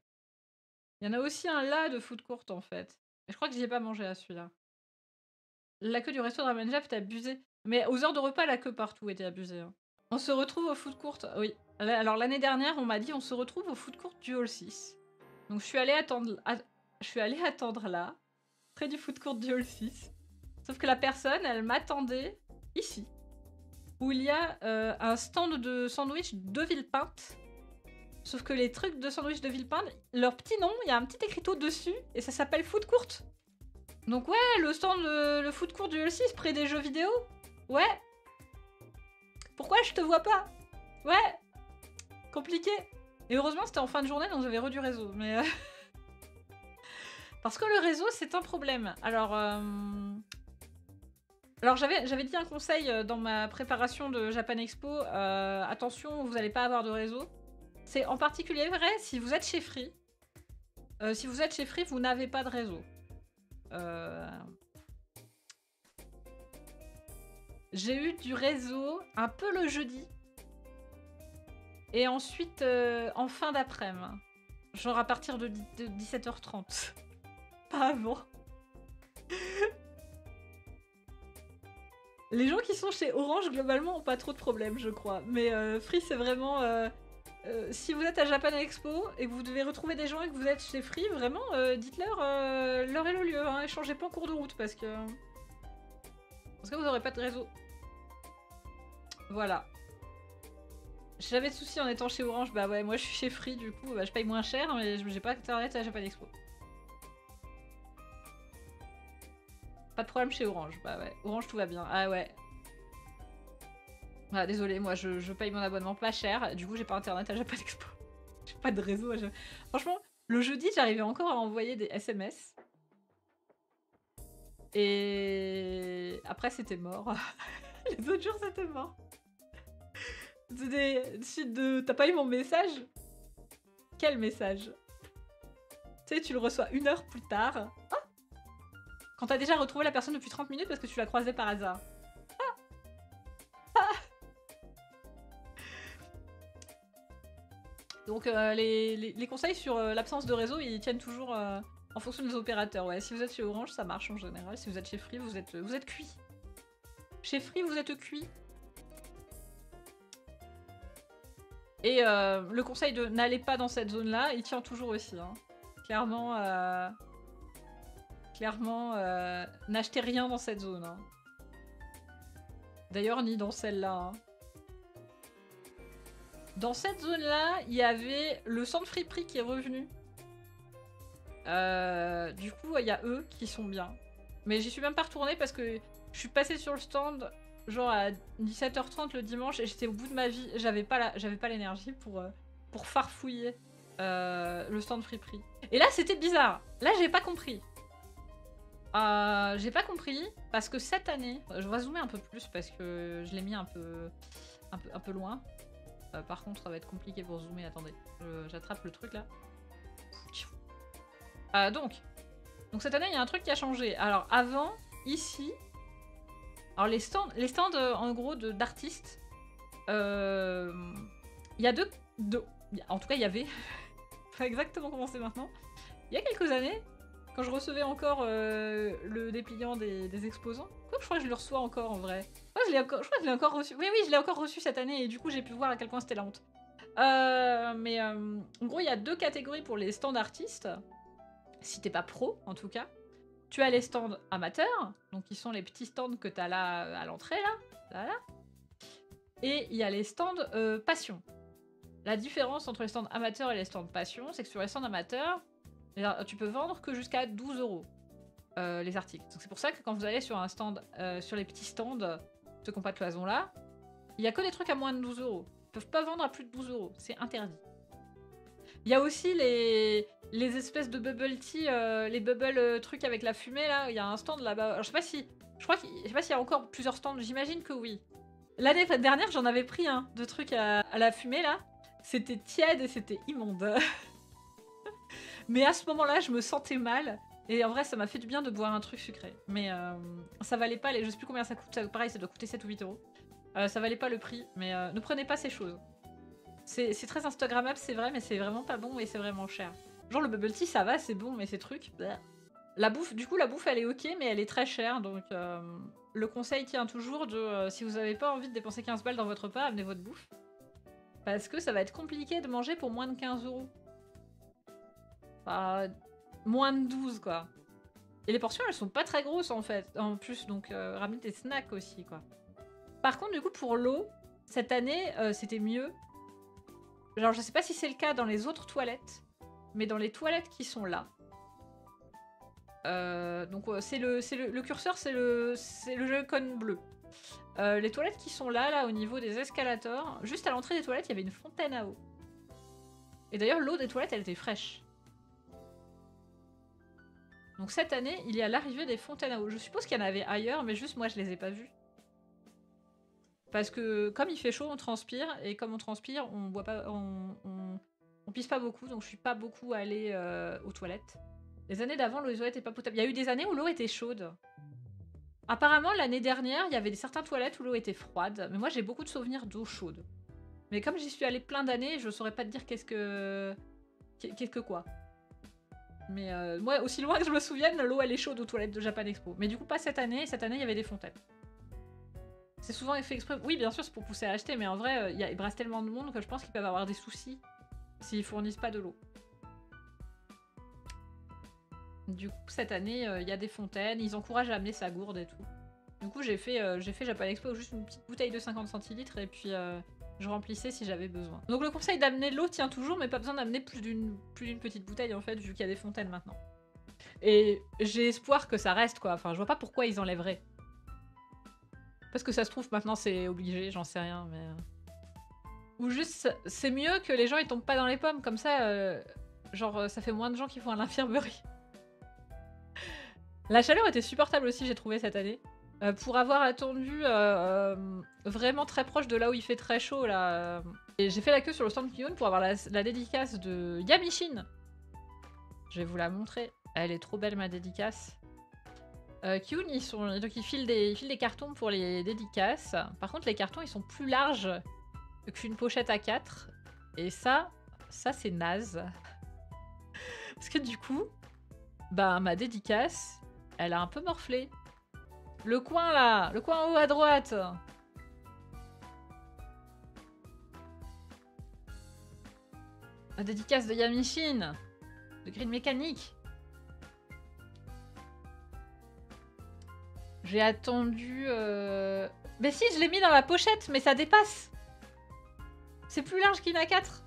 y en a aussi un là de food court, en fait. Et je crois que j'y ai pas mangé à celui-là. La queue du resto de Ramen Jap, t'es abusé. Mais aux heures de repas, la queue partout était abusée. Hein. On se retrouve au food court. Oui. Alors l'année dernière, on m'a dit on se retrouve au food court du Hall 6. Donc je suis allée attendre là, près du food court du Hall 6. Sauf que la personne, elle m'attendait ici. Où il y a un stand de sandwich de Villepinte. Sauf que les trucs de sandwich de Villepinte, leur petit nom, il y a un petit écriteau dessus et ça s'appelle food court. Donc ouais, le stand, le food court du L6 près des jeux vidéo. Ouais. Pourquoi je te vois pas? Ouais. Compliqué. Et heureusement, c'était en fin de journée, donc j'avais du réseau. Mais parce que le réseau, c'est un problème. Alors j'avais dit un conseil dans ma préparation de Japan Expo. Attention, vous n'allez pas avoir de réseau. C'est en particulier vrai si vous êtes chez Free. Si vous êtes chez Free, vous n'avez pas de réseau. J'ai eu du réseau un peu le jeudi. Et ensuite, en fin d'après-midi. Genre à partir de 17h30. Pas avant. Les gens qui sont chez Orange, globalement, ont pas trop de problèmes, je crois. Mais Free, c'est vraiment... si vous êtes à Japan Expo et que vous devez retrouver des gens et que vous êtes chez Free, vraiment, dites-leur l'heure et le lieu. Hein, échangez pas en cours de route parce que vous aurez pas de réseau. Voilà. J'avais de soucis en étant chez Orange, bah ouais, moi je suis chez Free, du coup, bah, je paye moins cher, mais j'ai pas internet à Japan Expo. Pas de problème chez Orange, bah ouais. Orange, tout va bien. Ah ouais. Ah, désolé, moi je paye mon abonnement pas cher, du coup j'ai pas internet à Japan Expo. J'ai pas de réseau à Japan... Franchement, le jeudi, j'arrivais encore à envoyer des SMS. Et après, c'était mort. Les autres jours, c'était mort. Suite de... T'as pas eu mon message? Quel message? Tu sais, tu le reçois 1 heure plus tard. Ah, quand t'as déjà retrouvé la personne depuis 30 minutes parce que tu l'as croisée par hasard. Ah. Donc les conseils sur l'absence de réseau, ils tiennent toujours en fonction des opérateurs. Ouais, si vous êtes chez Orange, ça marche en général. Si vous êtes chez Free, vous êtes cuit. Chez Free, vous êtes cuit. Et le conseil de n'allez pas dans cette zone-là, il tient toujours aussi. Hein. Clairement, n'achetez rien dans cette zone. Hein. D'ailleurs, ni dans celle-là. Hein. Dans cette zone-là, il y avait le centre friperie qui est revenu. Du coup, il y a eux qui sont bien. Mais j'y suis même pas retournée parce que je suis passée sur le stand genre à 17h30 le dimanche et j'étais au bout de ma vie. J'avais pas l'énergie pour farfouiller le stand friperie. Et là, c'était bizarre. Là, j'ai pas compris. J'ai pas compris parce que cette année, je vais zoomer un peu plus parce que je l'ai mis un peu loin. Par contre, ça va être compliqué pour zoomer. Attendez, j'attrape le truc là. Donc cette année, il y a un truc qui a changé. Alors avant, ici, alors les stands en gros d'artistes, il y a deux, en tout cas il y avait, pas exactement comment c'est maintenant. Il y a quelques années, quand je recevais encore le dépliant des exposants, quoi, je crois que je le reçois encore en vrai. Ouais, je crois que je l'ai encore reçu. Oui, je l'ai encore reçu cette année et du coup j'ai pu voir à quel point c'était la honte. En gros, il y a deux catégories pour les stands artistes. Si t'es pas pro, en tout cas. Tu as les stands amateurs, donc qui sont les petits stands que t'as là à l'entrée, là. Et il y a les stands passion. La différence entre les stands amateurs et les stands passion, c'est que sur les stands amateurs, tu peux vendre que jusqu'à 12 € les articles. Donc c'est pour ça que quand vous allez sur un stand, sur les petits stands, ceux qui n'ont pas de cloison là, il y a que des trucs à moins de 12 €. Ils peuvent pas vendre à plus de 12 €, c'est interdit. Il y a aussi les espèces de bubble tea, les bubble trucs avec la fumée là. Il y a un stand là-bas. Je sais pas s'il y a encore plusieurs stands. J'imagine que oui. L'année dernière, j'en avais pris un de trucs à la fumée là. C'était tiède et c'était immonde. Mais à ce moment-là, je me sentais mal. Et en vrai, ça m'a fait du bien de boire un truc sucré. Mais ça valait pas les. Je sais plus combien ça coûte. Pareil, ça doit coûter 7 ou 8 €. Ça valait pas le prix. Mais ne prenez pas ces choses. C'est très instagrammable, c'est vrai, mais c'est vraiment pas bon et c'est vraiment cher. Genre le bubble tea, ça va, c'est bon, mais ces trucs... La bouffe, du coup, la bouffe, elle est ok, mais elle est très chère, donc le conseil tient toujours de... si vous avez pas envie de dépenser 15 balles dans votre repas, amenez votre bouffe. Parce que ça va être compliqué de manger pour moins de 15 €. Enfin, moins de 12, quoi. Et les portions, elles sont pas très grosses, en fait, en plus, donc ramenez des snacks aussi, quoi. Par contre, du coup, pour l'eau, cette année, c'était mieux. Genre, je sais pas si c'est le cas dans les autres toilettes, mais dans les toilettes qui sont là. Donc, le curseur, c'est le Joy-Con bleu. Les toilettes qui sont là, au niveau des escalators, juste à l'entrée des toilettes, il y avait une fontaine à eau. Et d'ailleurs, l'eau des toilettes, elle était fraîche. Donc, cette année, il y a l'arrivée des fontaines à eau. Je suppose qu'il y en avait ailleurs, mais juste moi, je les ai pas vues. Parce que comme il fait chaud, on transpire, et comme on transpire, on boit pas, on pisse pas beaucoup, donc je suis pas beaucoup allée aux toilettes. Les années d'avant, l'eau des toilettes était pas potable. Il y a eu des années où l'eau était chaude. Apparemment, l'année dernière, il y avait certaines toilettes où l'eau était froide, mais moi j'ai beaucoup de souvenirs d'eau chaude. Mais comme j'y suis allée plein d'années, je saurais pas te dire qu'est-ce que quoi. Mais moi, aussi loin que je me souvienne, l'eau elle est chaude aux toilettes de Japan Expo. Mais du coup, pas cette année. Cette année, il y avait des fontaines. C'est souvent fait exprès. Oui, bien sûr, c'est pour pousser à acheter, mais en vrai, il brasse tellement de monde que je pense qu'ils peuvent avoir des soucis s'ils fournissent pas de l'eau. Du coup, cette année, il y a des fontaines. Ils encouragent à amener sa gourde et tout. Du coup, j'ai fait Japan Expo juste une petite bouteille de 50 centilitres et puis je remplissais si j'avais besoin. Donc le conseil d'amener de l'eau tient toujours, mais pas besoin d'amener plus d'une petite bouteille en fait, vu qu'il y a des fontaines maintenant. Et j'ai espoir que ça reste quoi. Enfin, je vois pas pourquoi ils enlèveraient. Parce que ça se trouve, maintenant c'est obligé, j'en sais rien, mais... Ou juste, c'est mieux que les gens ils tombent pas dans les pommes, comme ça, genre, ça fait moins de gens qui vont à l'infirmerie. La chaleur était supportable aussi, j'ai trouvé, cette année. Pour avoir attendu vraiment très proche de là où il fait très chaud, là... Et j'ai fait la queue sur le stand Kiyun pour avoir la dédicace de Yamishin. Je vais vous la montrer. Elle est trop belle, ma dédicace. Kiyun, ils filent des cartons pour les dédicaces. Par contre, les cartons, ils sont plus larges qu'une pochette A4. Et ça c'est naze. Parce que du coup, bah, ma dédicace, elle a un peu morflé. Le coin, là, le coin en haut à droite. La dédicace de Yamishin, de Green Mécanique. J'ai attendu... Mais si, je l'ai mis dans la pochette, mais ça dépasse. C'est plus large qu'une A4.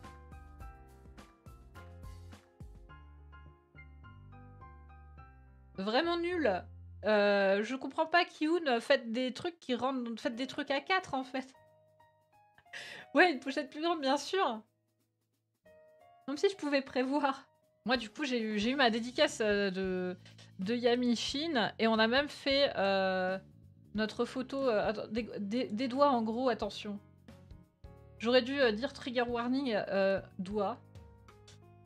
Vraiment nul. Je comprends pas, Kiyun, faites des trucs qui rendent... Faites des trucs A4, en fait. Ouais, une pochette plus grande, bien sûr. Comme si je pouvais prévoir. Moi, du coup, j'ai eu ma dédicace de Yamishin. Et on a même fait notre photo... attends, des doigts, en gros, attention. J'aurais dû dire trigger warning doigt.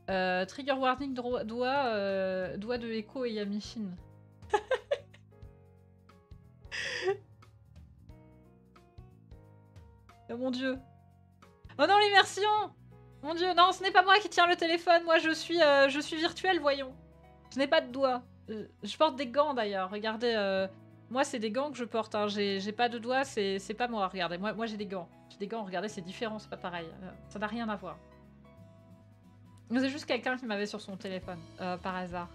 Trigger warning doigt de Echo et Yamishin. Oh mon dieu. Oh non, l'immersion! Mon dieu, non, ce n'est pas moi qui tiens le téléphone. Moi, je suis virtuelle, voyons. Je n'ai pas de doigts. Je porte des gants, d'ailleurs. Regardez, moi, c'est des gants que je porte. Hein. J'ai pas de doigts, c'est pas moi. Regardez, moi j'ai des gants. J'ai des gants, regardez, c'est différent, c'est pas pareil. Ça n'a rien à voir. C'est juste quelqu'un qui m'avait sur son téléphone, par hasard.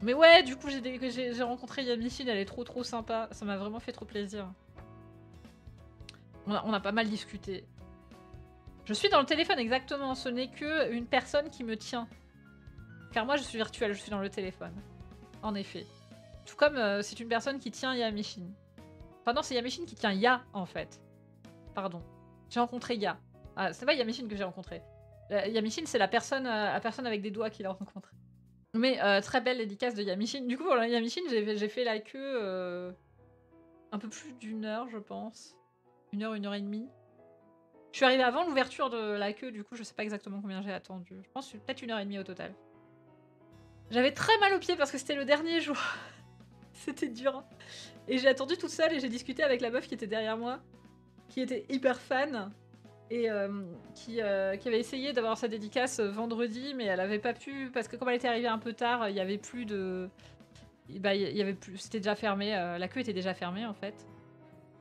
Mais ouais, du coup, j'ai rencontré Yamishin, elle est trop sympa. Ça m'a vraiment fait trop plaisir. On a pas mal discuté. Je suis dans le téléphone, exactement. Ce n'est que une personne qui me tient. Car moi, je suis virtuelle, je suis dans le téléphone. En effet. Tout comme c'est une personne qui tient Yamishin. Enfin non, c'est Yamishin qui tient Ya, en fait. Pardon. J'ai rencontré Ya. Ah, c'est pas Yamishin que j'ai rencontré. Yamishin, c'est la personne avec des doigts qu'il a rencontré. Mais très belle dédicace de Yamishin. Du coup, pour la Yamishin, j'ai fait la queue un peu plus d'une heure, je pense. 1 heure et demie. Je suis arrivée avant l'ouverture de la queue, du coup, je sais pas exactement combien j'ai attendu. Je pense peut-être 1 heure et demie au total. J'avais très mal aux pieds parce que c'était le dernier jour. C'était dur. Et j'ai attendu toute seule et j'ai discuté avec la meuf qui était derrière moi, qui était hyper fan. Et qui avait essayé d'avoir sa dédicace vendredi, mais elle avait pas pu, parce que comme elle était arrivée un peu tard, il y avait plus de... Bah, il y avait plus... C'était déjà fermé, la queue était déjà fermée en fait.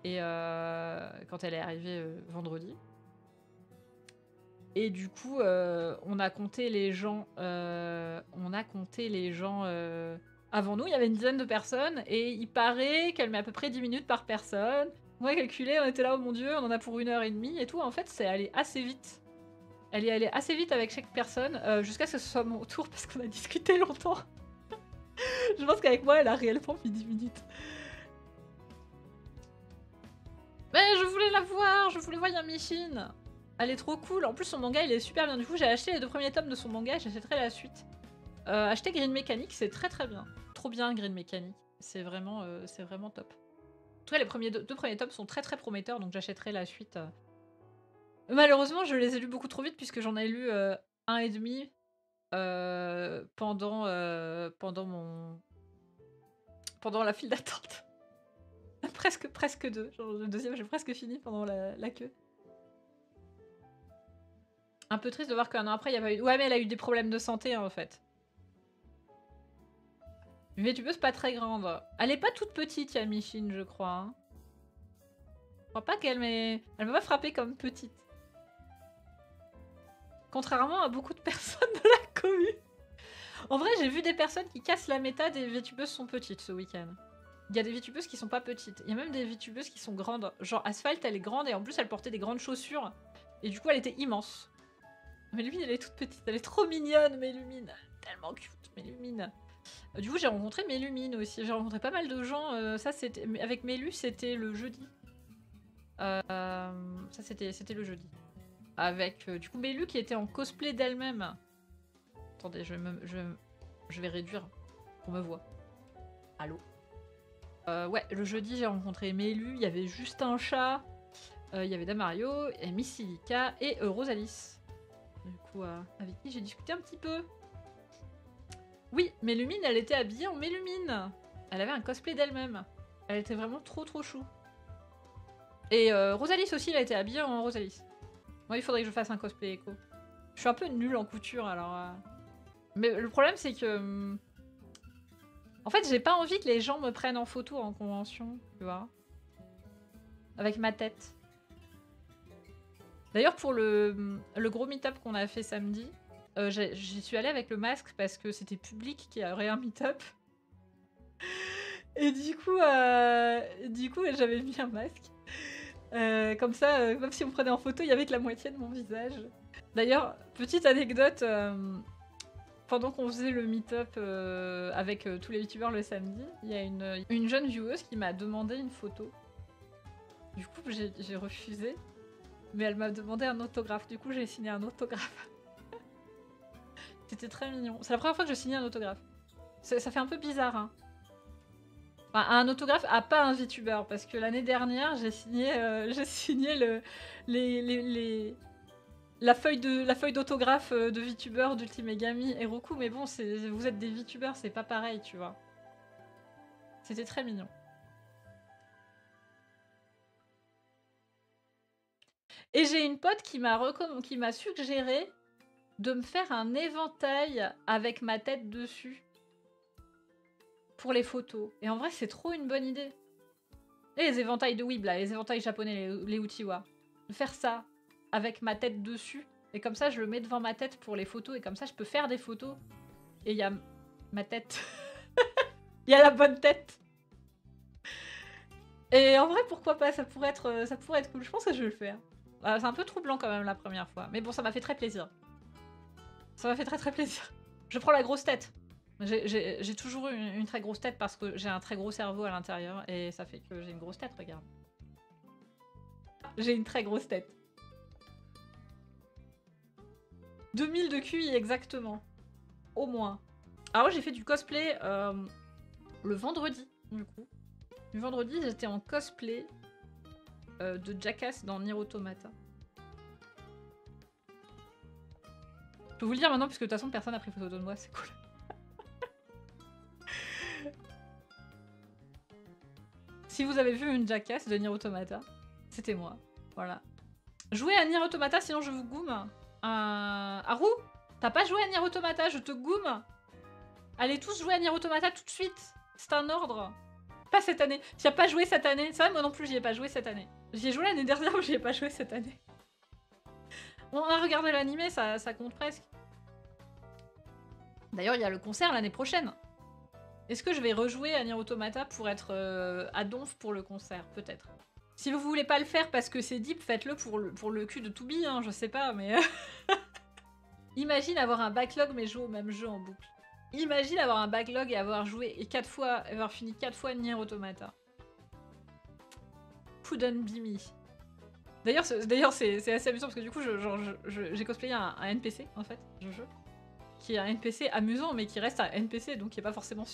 Et quand elle est arrivée vendredi. Et du coup, on a compté les gens... avant nous, il y avait une dizaine de personnes, et il paraît qu'elle met à peu près 10 minutes par personne. On a calculé, on était là, oh mon dieu, on en a pour 1 heure et demie et tout. En fait, c'est allé assez vite. Elle est allée assez vite avec chaque personne, jusqu'à ce que ce soit mon tour, parce qu'on a discuté longtemps. Je pense qu'avec moi, elle a réellement mis 10 minutes. Mais je voulais la voir, je voulais voir Yamishin. Elle est trop cool. En plus, son manga, il est super bien. Du coup, j'ai acheté les 2 premiers tomes de son manga, j'achèterai la suite. Acheter Green Mécanique, c'est très bien. Trop bien, Green Mécanique. C'est vraiment top. En tout cas, les 2 premiers tomes sont très prometteurs, donc j'achèterai la suite. Malheureusement, je les ai lus beaucoup trop vite, puisque j'en ai lu 1,5 pendant la file d'attente. presque 2. Genre, le deuxième, j'ai presque fini pendant la queue. Un peu triste de voir qu'un an après, il y a pas eu... Ouais, mais elle a eu des problèmes de santé, hein, en fait. Mais tu peux, c'est pas très grande. Elle est pas toute petite, Yamishin, je crois. Hein. Je crois pas qu'elle m'ait... Elle m'a pas frappée comme petite. Contrairement à beaucoup de personnes de la commune. En vrai, j'ai vu des personnes qui cassent la méta des VTubeuses sont petites ce week-end. Il y a des VTubeuses qui sont pas petites. Il y a même des VTubeuses qui sont grandes. Genre Asphalt, elle est grande et en plus, elle portait des grandes chaussures. Et du coup, elle était immense. Mélumine, elle est toute petite. Elle est trop mignonne, Mélumine. Tellement cute, Mélumine. Du coup, j'ai rencontré Mélumine aussi. J'ai rencontré pas mal de gens. Ça, c'était avec Mélu, c'était le jeudi. Ça, c'était le jeudi. Avec, du coup, Mélu qui était en cosplay d'elle-même. Attendez, je vais réduire qu'on me voit. Allô? Ouais, le jeudi, j'ai rencontré Mélu. Il y avait Justin Chat. Il y avait Damario, et Missilika et Rosalis. Du coup, avec qui j'ai discuté un petit peu. Oui, Mélumine, elle était habillée en Mélumine. Elle avait un cosplay d'elle-même. Elle était vraiment trop chou. Et Rosalis aussi, elle a été habillée en Rosalis. Moi, il faudrait que je fasse un cosplay écho. Je suis un peu nulle en couture, alors... Mais le problème, c'est que... En fait, j'ai pas envie que les gens me prennent en photo en convention, tu vois. Avec ma tête. D'ailleurs, pour le gros meet-up qu'on a fait samedi, j'y suis allée avec le masque parce que c'était public qu'il y aurait un meet-up. Et du coup, j'avais mis un masque. Comme ça, même si on me prenait en photo, il y avait que la moitié de mon visage. D'ailleurs, petite anecdote, pendant qu'on faisait le meet-up avec tous les youtubeurs le samedi, il y a une jeune vieweuse qui m'a demandé une photo. Du coup, j'ai refusé. Mais elle m'a demandé un autographe. Du coup, j'ai signé un autographe. C'était très mignon. C'est la première fois que je signais un autographe. Ça fait un peu bizarre, hein. Enfin, un autographe à pas un VTuber. Parce que l'année dernière, j'ai signé la feuille d'autographe de VTuber d'Ultimegami et Roku. Mais bon, vous êtes des VTubers, c'est pas pareil, tu vois. C'était très mignon. Et j'ai une pote qui m'a suggéré de me faire un éventail avec ma tête dessus pour les photos. Et en vrai, c'est trop une bonne idée. Et les éventails de Weeb, là, les éventails japonais, les Uchiwa. De faire ça avec ma tête dessus. Et comme ça, je le mets devant ma tête pour les photos. Et comme ça, je peux faire des photos. Et il y a ma tête. Il y a la bonne tête. Et en vrai, pourquoi pas, ça pourrait être cool. Je pense que je vais le faire. C'est un peu troublant quand même la première fois. Mais bon, ça m'a fait très plaisir. Ça m'a fait très plaisir. Je prends la grosse tête. J'ai toujours eu une très grosse tête parce que j'ai un très gros cerveau à l'intérieur. Et ça fait que j'ai une grosse tête, regarde. J'ai une très grosse tête. 2000 de QI exactement. Au moins. Alors j'ai fait du cosplay le vendredi, du coup. Le vendredi, j'étais en cosplay de Jackass dans Nier Automata. Je peux vous le dire maintenant, puisque de toute façon, personne n'a pris photo de moi, c'est cool. Si vous avez vu une Jackass de Nier Automata, c'était moi. Voilà. Jouez à Nier Automata, sinon je vous goume. Haru, t'as pas joué à Nier Automata, je te goume. Allez tous jouer à Nier Automata tout de suite. C'est un ordre. Pas cette année. Tu as pas joué cette année. Ça, moi non plus, j'y ai pas joué cette année. J'y ai joué l'année dernière, mais j'y ai pas joué cette année. On a regardé l'animé, ça compte presque. D'ailleurs, il y a le concert l'année prochaine. Est-ce que je vais rejouer à Nier Automata pour être à Donf pour le concert? Peut-être. Si vous voulez pas le faire parce que c'est deep, faites-le pour le cul de Toubi, hein, je sais pas, mais... Imagine avoir un backlog mais jouer au même jeu en boucle. Imagine avoir un backlog et avoir joué et avoir fini 4 fois Nier Automata. Couldn't be me. D'ailleurs, c'est assez amusant parce que du coup, j'ai cosplayé un NPC en fait, qui est un NPC amusant mais qui reste un NPC donc qui est pas forcément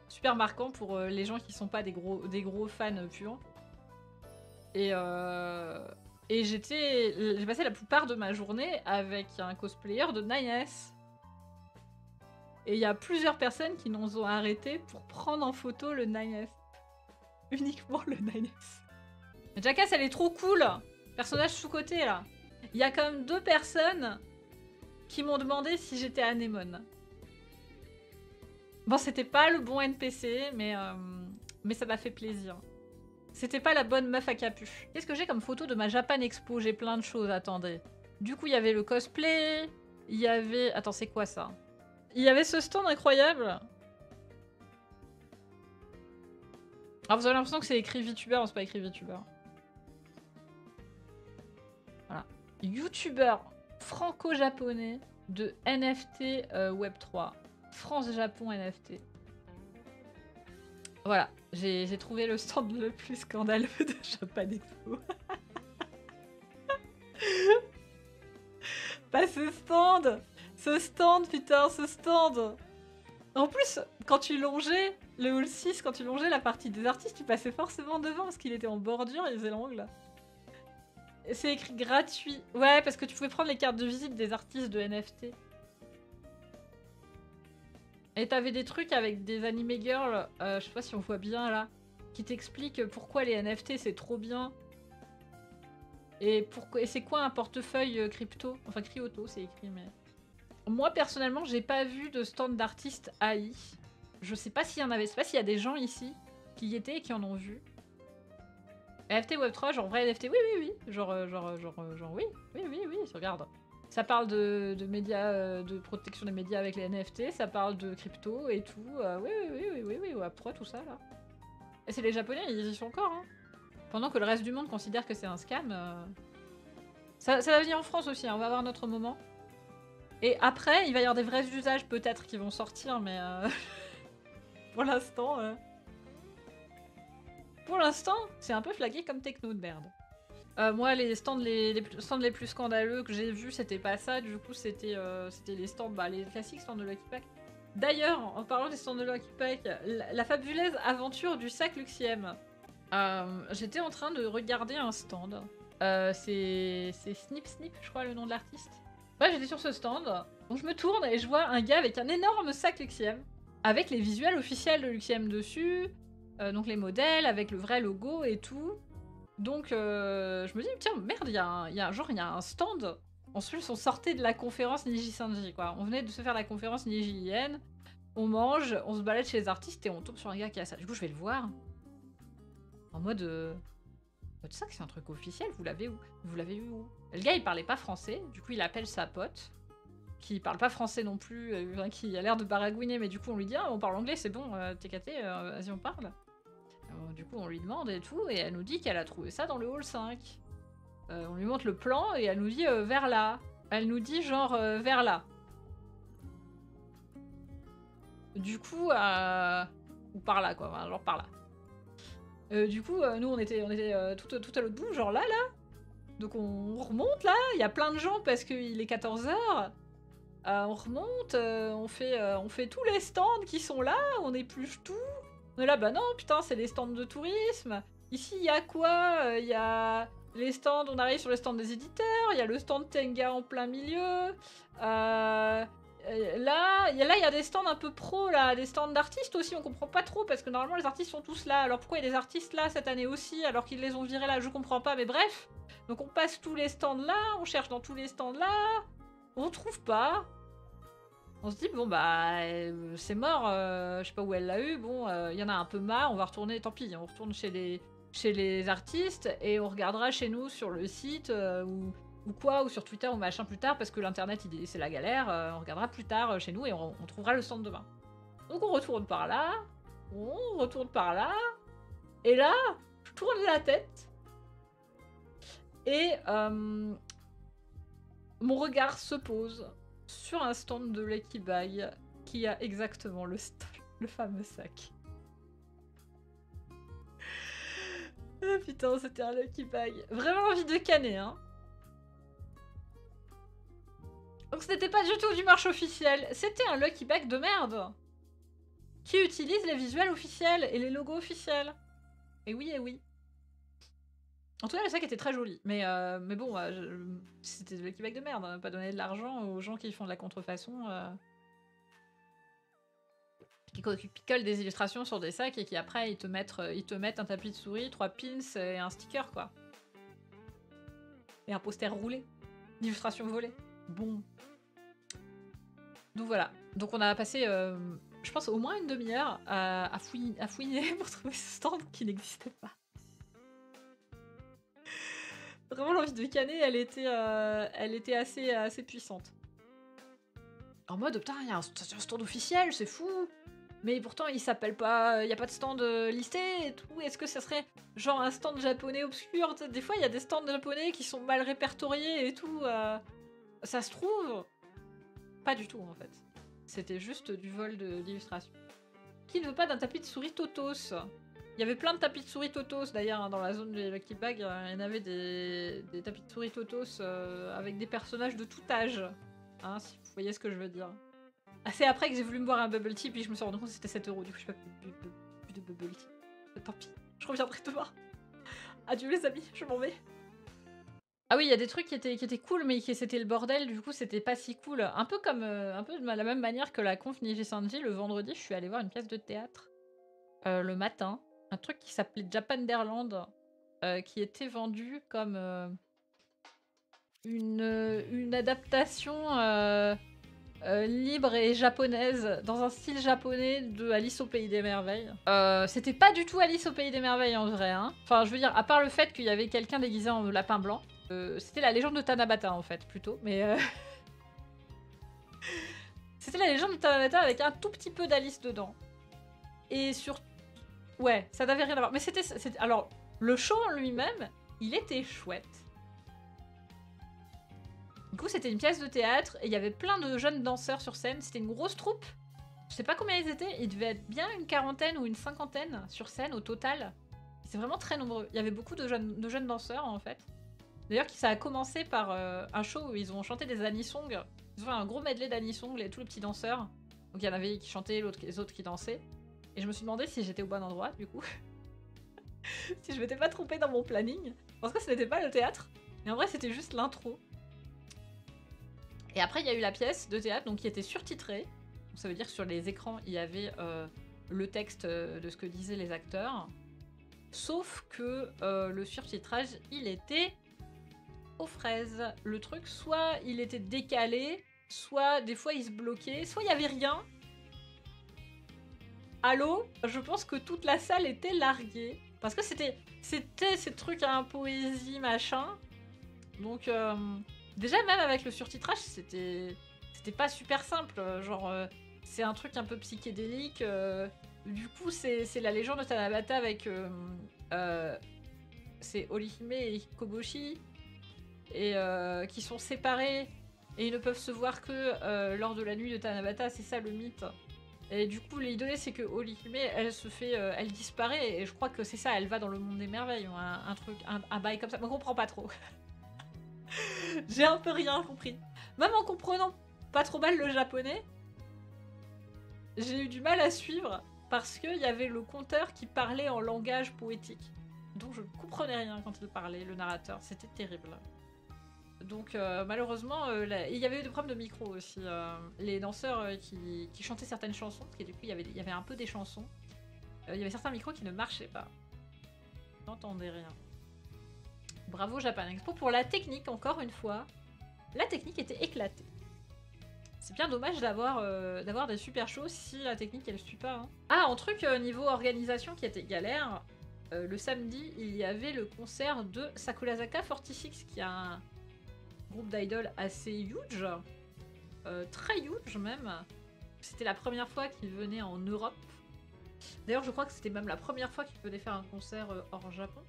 super marquant pour les gens qui sont pas des gros fans puants. Et j'ai passé la plupart de ma journée avec un cosplayer de 9S. Et il y a plusieurs personnes qui nous ont arrêtés pour prendre en photo le 9S. Uniquement le 9S. Jackass, elle est trop cool. Personnage sous-côté, là. Il y a quand même 2 personnes qui m'ont demandé si j'étais Anémone. Bon, c'était pas le bon NPC, mais ça m'a fait plaisir. C'était pas la bonne meuf à capuche. Qu'est-ce que j'ai comme photo de ma Japan Expo? J'ai plein de choses, attendez. Du coup, il y avait le cosplay. Il y avait... Attends, c'est quoi ça? Il y avait ce stand incroyable. Alors, vous avez l'impression que c'est écrit VTuber, c'est pas écrit VTuber. Voilà. YouTuber franco-japonais de NFT Web3. France-Japon NFT. Voilà. J'ai trouvé le stand le plus scandaleux de Japan Expo. Pas ce stand! Ce stand, putain, ce stand! En plus, quand tu longeais le hall 6, quand tu longeais la partie des artistes, tu passais forcément devant parce qu'il était en bordure, il faisait l'angle. C'est écrit gratuit. Ouais, parce que tu pouvais prendre les cartes de visite des artistes de NFT. Et t'avais des trucs avec des anime girls, je sais pas si on voit bien là, qui t'expliquent pourquoi les NFT c'est trop bien. Et c'est quoi un portefeuille crypto? Enfin, cryoto, c'est écrit, mais... Moi, personnellement, j'ai pas vu de stand d'artistes AI. Je sais pas s'il y en avait. Je sais pas s'il y a des gens ici qui y étaient et qui en ont vu. NFT Web3, genre vrai NFT, oui, oui, oui. Genre, oui, oui, oui, oui, regarde. Ça parle de médias, de protection des médias avec les NFT, ça parle de crypto et tout. Oui, oui, oui, oui, oui, oui, Web3, tout ça, là. Et c'est les Japonais, ils y sont encore, hein. Pendant que le reste du monde considère que c'est un scam. Ça va venir en France aussi, hein, on va avoir notre moment. Et après, il va y avoir des vrais usages peut-être qui vont sortir, mais pour l'instant... Pour l'instant, c'est un peu flagué comme techno de merde. Moi, les stands les plus scandaleux que j'ai vus, c'était pas ça. Du coup, c'était les stands, les classiques stands de Lucky Pack. D'ailleurs, en parlant des stands de Lucky Pack, la fabuleuse aventure du sac Luxiem. J'étais en train de regarder un stand. C'est Snip Snip, je crois, le nom de l'artiste. Ouais, j'étais sur ce stand. Donc je me tourne et je vois un gars avec un énorme sac Luxiem. Avec les visuels officiels de Luxiem dessus. Donc les modèles, avec le vrai logo et tout. Donc je me dis, tiens, merde, il y a un stand. Ensuite, on sortait de la conférence Niji Sanji, quoi. On venait de se faire la conférence Niji IN. On mange, on se balade chez les artistes et on tombe sur un gars qui a ça. Du coup, je vais le voir. En mode... ça, c'est un truc officiel, vous l'avez où? Vous l'avez eu où? Le gars, il parlait pas français. Du coup, il appelle sa pote, qui parle pas français non plus, qui a l'air de baragouiner, mais du coup, on lui dit, ah, on parle anglais, c'est bon, TKT, vas-y, on parle. Du coup, on lui demande et tout, et elle nous dit qu'elle a trouvé ça dans le hall 5. On lui montre le plan, et elle nous dit vers là. Elle nous dit genre vers là. Du coup, ou par là, quoi, genre par là. Du coup, nous, on était tout à l'autre bout, genre là. Donc on remonte là, il y a plein de gens parce qu'il est 14 h. On remonte, on fait tous les stands qui sont là, on épluche tout. On est là, bah non, putain, c'est les stands de tourisme. Ici, il y a quoi? Il y a les stands, on arrive sur les stands des éditeurs, il y a le stand Tenga en plein milieu. Là, il y a des stands un peu pro, là, des stands d'artistes aussi, on comprend pas trop, parce que normalement les artistes sont tous là. Alors pourquoi il y a des artistes là cette année aussi, alors qu'ils les ont virés là, je comprends pas, mais bref. Donc on passe tous les stands là, on cherche dans tous les stands là, on trouve pas. On se dit, bon bah, c'est mort, je sais pas où elle l'a eu, bon, il y en a un peu marre, on va retourner, tant pis, on retourne chez les artistes, et on regardera chez nous sur le site, ou quoi, ou sur Twitter, ou machin plus tard, parce que l'internet, c'est la galère, on regardera plus tard chez nous, et on trouvera le stand demain. Donc on retourne par là, et là, je tourne la tête, et mon regard se pose sur un stand de Lucky Bag qui a exactement le fameux sac. Ah putain, c'était un Lucky Bag. Vraiment envie de canner, hein. Donc ce n'était pas du tout du merch officiel, c'était un Lucky Bag de merde qui utilise les visuels officiels et les logos officiels. Et oui, et oui. En tout cas, le sac était très joli, mais bon, c'était le Lucky Bag de merde, hein, pas donner de l'argent aux gens qui font de la contrefaçon, qui picolent des illustrations sur des sacs et qui après ils te mettent un tapis de souris, 3 pins et un sticker, quoi. Et un poster roulé, d'illustration volée. Bon. Donc voilà. Donc on a passé, je pense, au moins une demi-heure à fouiner pour trouver ce stand qui n'existait pas. Vraiment, l'envie de canner, elle était assez puissante. En mode, putain, il y a un stand officiel, c'est fou. Mais pourtant, il s'appelle pas... Il n'y a pas de stand listé et tout. Est-ce que ça serait genre un stand japonais obscur? Des fois, il y a des stands japonais qui sont mal répertoriés et tout. Ça se trouve... Pas du tout, en fait. C'était juste du vol d'illustration. Qui ne veut pas d'un tapis de souris Totos? Il y avait plein de tapis de souris Totos, d'ailleurs, hein, dans la zone des Lucky Bag. Il y en avait des tapis de souris Totos avec des personnages de tout âge. Hein, si vous voyez ce que je veux dire. C'est après que j'ai voulu me boire un bubble tea, puis je me suis rendu compte que c'était 7 €. Du coup, je n'ai pas plus de bubble tea. Tant pis, je reviendrai demain. Adieu les amis, je m'en vais. Ah oui, il y a des trucs qui étaient cool, mais c'était le bordel, du coup, c'était pas si cool. Un peu comme, un peu de la même manière que la conf Niji Sanji, le vendredi, je suis allée voir une pièce de théâtre le matin. Un truc qui s'appelait Japanderland, qui était vendu comme une adaptation libre et japonaise, dans un style japonais de Alice au Pays des Merveilles. C'était pas du tout Alice au Pays des Merveilles en vrai, hein. Enfin, je veux dire, à part le fait qu'il y avait quelqu'un déguisé en lapin blanc. C'était la légende de Tanabata en fait, plutôt, mais... C'était la légende de Tanabata avec un tout petit peu d'Alice dedans. Et sur... Ouais, ça n'avait rien à voir. Mais c'était... Alors, le show en lui-même, il était chouette. Du coup, c'était une pièce de théâtre et il y avait plein de jeunes danseurs sur scène. C'était une grosse troupe. Je sais pas combien ils étaient. Ils devaient être bien une quarantaine ou une cinquantaine sur scène au total. C'est vraiment très nombreux. Il y avait beaucoup de jeunes danseurs en fait. D'ailleurs, ça a commencé par un show où ils ont chanté des anisongs. Ils ont fait un gros medley d'anisongs, tous les petits danseurs. Donc il y en avait qui chantaient, les autres qui dansaient. Et je me suis demandé si j'étais au bon endroit, du coup. Si je m'étais pas trompée dans mon planning. Parce que ce n'était pas le théâtre. Mais en vrai, c'était juste l'intro. Et après, il y a eu la pièce de théâtre donc, qui était surtitrée. Donc, ça veut dire que sur les écrans, il y avait le texte de ce que disaient les acteurs. Sauf que le surtitrage, il était aux fraises. Le truc, soit il était décalé, soit des fois il se bloquait, soit il n'y avait rien. Allô? Je pense que toute la salle était larguée. Parce que c'était ces trucs à poésie, machin. Donc, déjà, même avec le surtitrage, c'était pas super simple. Genre, c'est un truc un peu psychédélique. Du coup, c'est la légende de Tanabata avec... c'est Orihime et Koboshi. Et qui sont séparés. Et ils ne peuvent se voir que lors de la nuit de Tanabata. C'est ça le mythe. Et du coup, l'idée, c'est que Orihime, elle se fait... elle disparaît. Et je crois que c'est ça, elle va dans le monde des merveilles. Ou un truc, un bail comme ça. Je ne comprends pas trop. J'ai un peu rien compris. Même en comprenant pas trop mal le japonais, j'ai eu du mal à suivre parce qu'il y avait le conteur qui parlait en langage poétique. Donc je ne comprenais rien quand il parlait, le narrateur. C'était terrible. Donc malheureusement, il y avait eu des problèmes de micro aussi. Les danseurs qui chantaient certaines chansons, parce que du coup il y avait un peu des chansons. Il y avait certains micros qui ne marchaient pas. On n'entendait rien. Bravo Japan Expo pour la technique, encore une fois. La technique était éclatée. C'est bien dommage d'avoir des super shows si la technique elle suit pas. Hein. Ah, un truc niveau organisation qui était galère. Le samedi, il y avait le concert de Sakurazaka 46, qui est un groupe d'idoles assez huge. Très huge même. C'était la première fois qu'ils venaient en Europe. D'ailleurs, je crois que c'était même la première fois qu'ils venaient faire un concert hors Japon.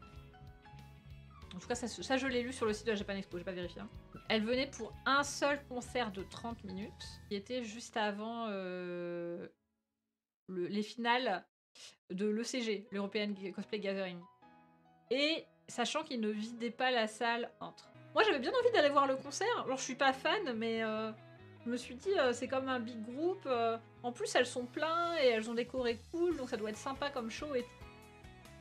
En tout cas, ça je l'ai lu sur le site de la Japan Expo, j'ai pas vérifié. Hein. Elle venait pour un seul concert de 30 minutes, qui était juste avant les finales de l'ECG, l'European Cosplay Gathering. Et sachant qu'ils ne vidaient pas la salle entre. Moi, j'avais bien envie d'aller voir le concert. Alors, je suis pas fan, mais je me suis dit, c'est comme un big group. En plus, elles sont pleines et elles ont décoré cool, donc ça doit être sympa comme show.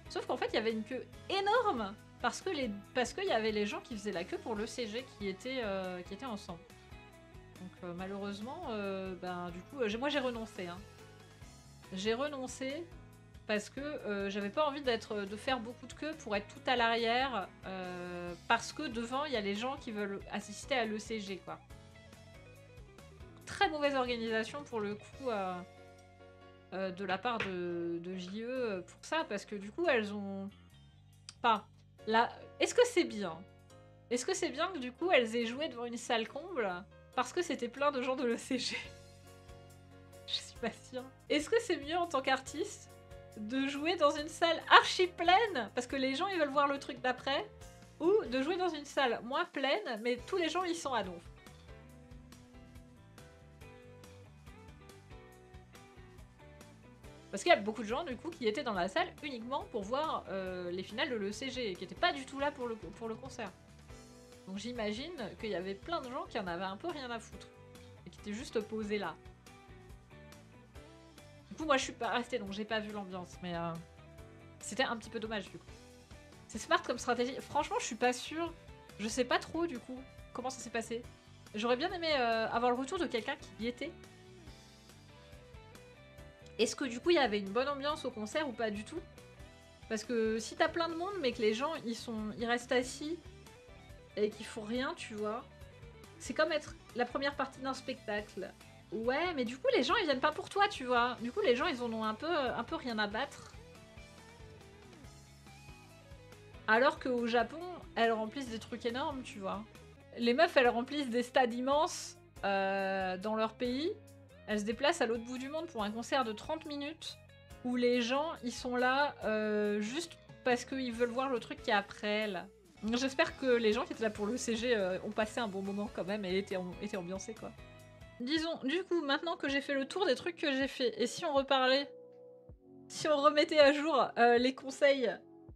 Sauf qu'en fait, il y avait une queue énorme. Parce qu'il y avait les gens qui faisaient la queue pour l'ECG qui étaient ensemble. Donc malheureusement, du coup, moi j'ai renoncé. Hein. J'ai renoncé parce que j'avais pas envie de faire beaucoup de queue pour être tout à l'arrière. Parce que devant, il y a les gens qui veulent assister à l'ECG, quoi. Très mauvaise organisation pour le coup de la part de JE pour ça. Parce que du coup, elles ont... Enfin... Là, est-ce que c'est bien? Est-ce que c'est bien que du coup elles aient joué devant une salle comble parce que c'était plein de gens de l'ECG? Je suis pas sûre. Est-ce que c'est mieux en tant qu'artiste de jouer dans une salle archi pleine parce que les gens ils veulent voir le truc d'après, ou de jouer dans une salle moins pleine mais tous les gens ils sont à Donf? Parce qu'il y a beaucoup de gens du coup qui étaient dans la salle uniquement pour voir les finales de l'ECG et qui n'étaient pas du tout là pour le concert. Donc j'imagine qu'il y avait plein de gens qui en avaient un peu rien à foutre et qui étaient juste posés là. Du coup moi je suis pas restée donc j'ai pas vu l'ambiance mais c'était un petit peu dommage du coup. C'est smart comme stratégie. Franchement je suis pas sûre, je sais pas trop du coup comment ça s'est passé. J'aurais bien aimé avoir le retour de quelqu'un qui y était. Est-ce que du coup il y avait une bonne ambiance au concert ou pas du tout? Parce que si t'as plein de monde mais que les gens ils restent assis et qu'ils font rien, tu vois, c'est comme être la première partie d'un spectacle. Ouais, mais du coup, les gens, ils viennent pas pour toi, tu vois. Du coup, les gens, ils en ont un peu rien à battre. Alors qu'au Japon, elles remplissent des trucs énormes, tu vois. Les meufs, elles remplissent des stades immenses dans leur pays. Elles se déplacent à l'autre bout du monde pour un concert de 30 minutes où les gens, ils sont là juste parce qu'ils veulent voir le truc qui est après elles. J'espère que les gens qui étaient là pour le CG ont passé un bon moment quand même et étaient ambiancés, quoi. Disons, du coup, maintenant que j'ai fait le tour des trucs que j'ai fait, et si on reparlait, si on remettait à jour les conseils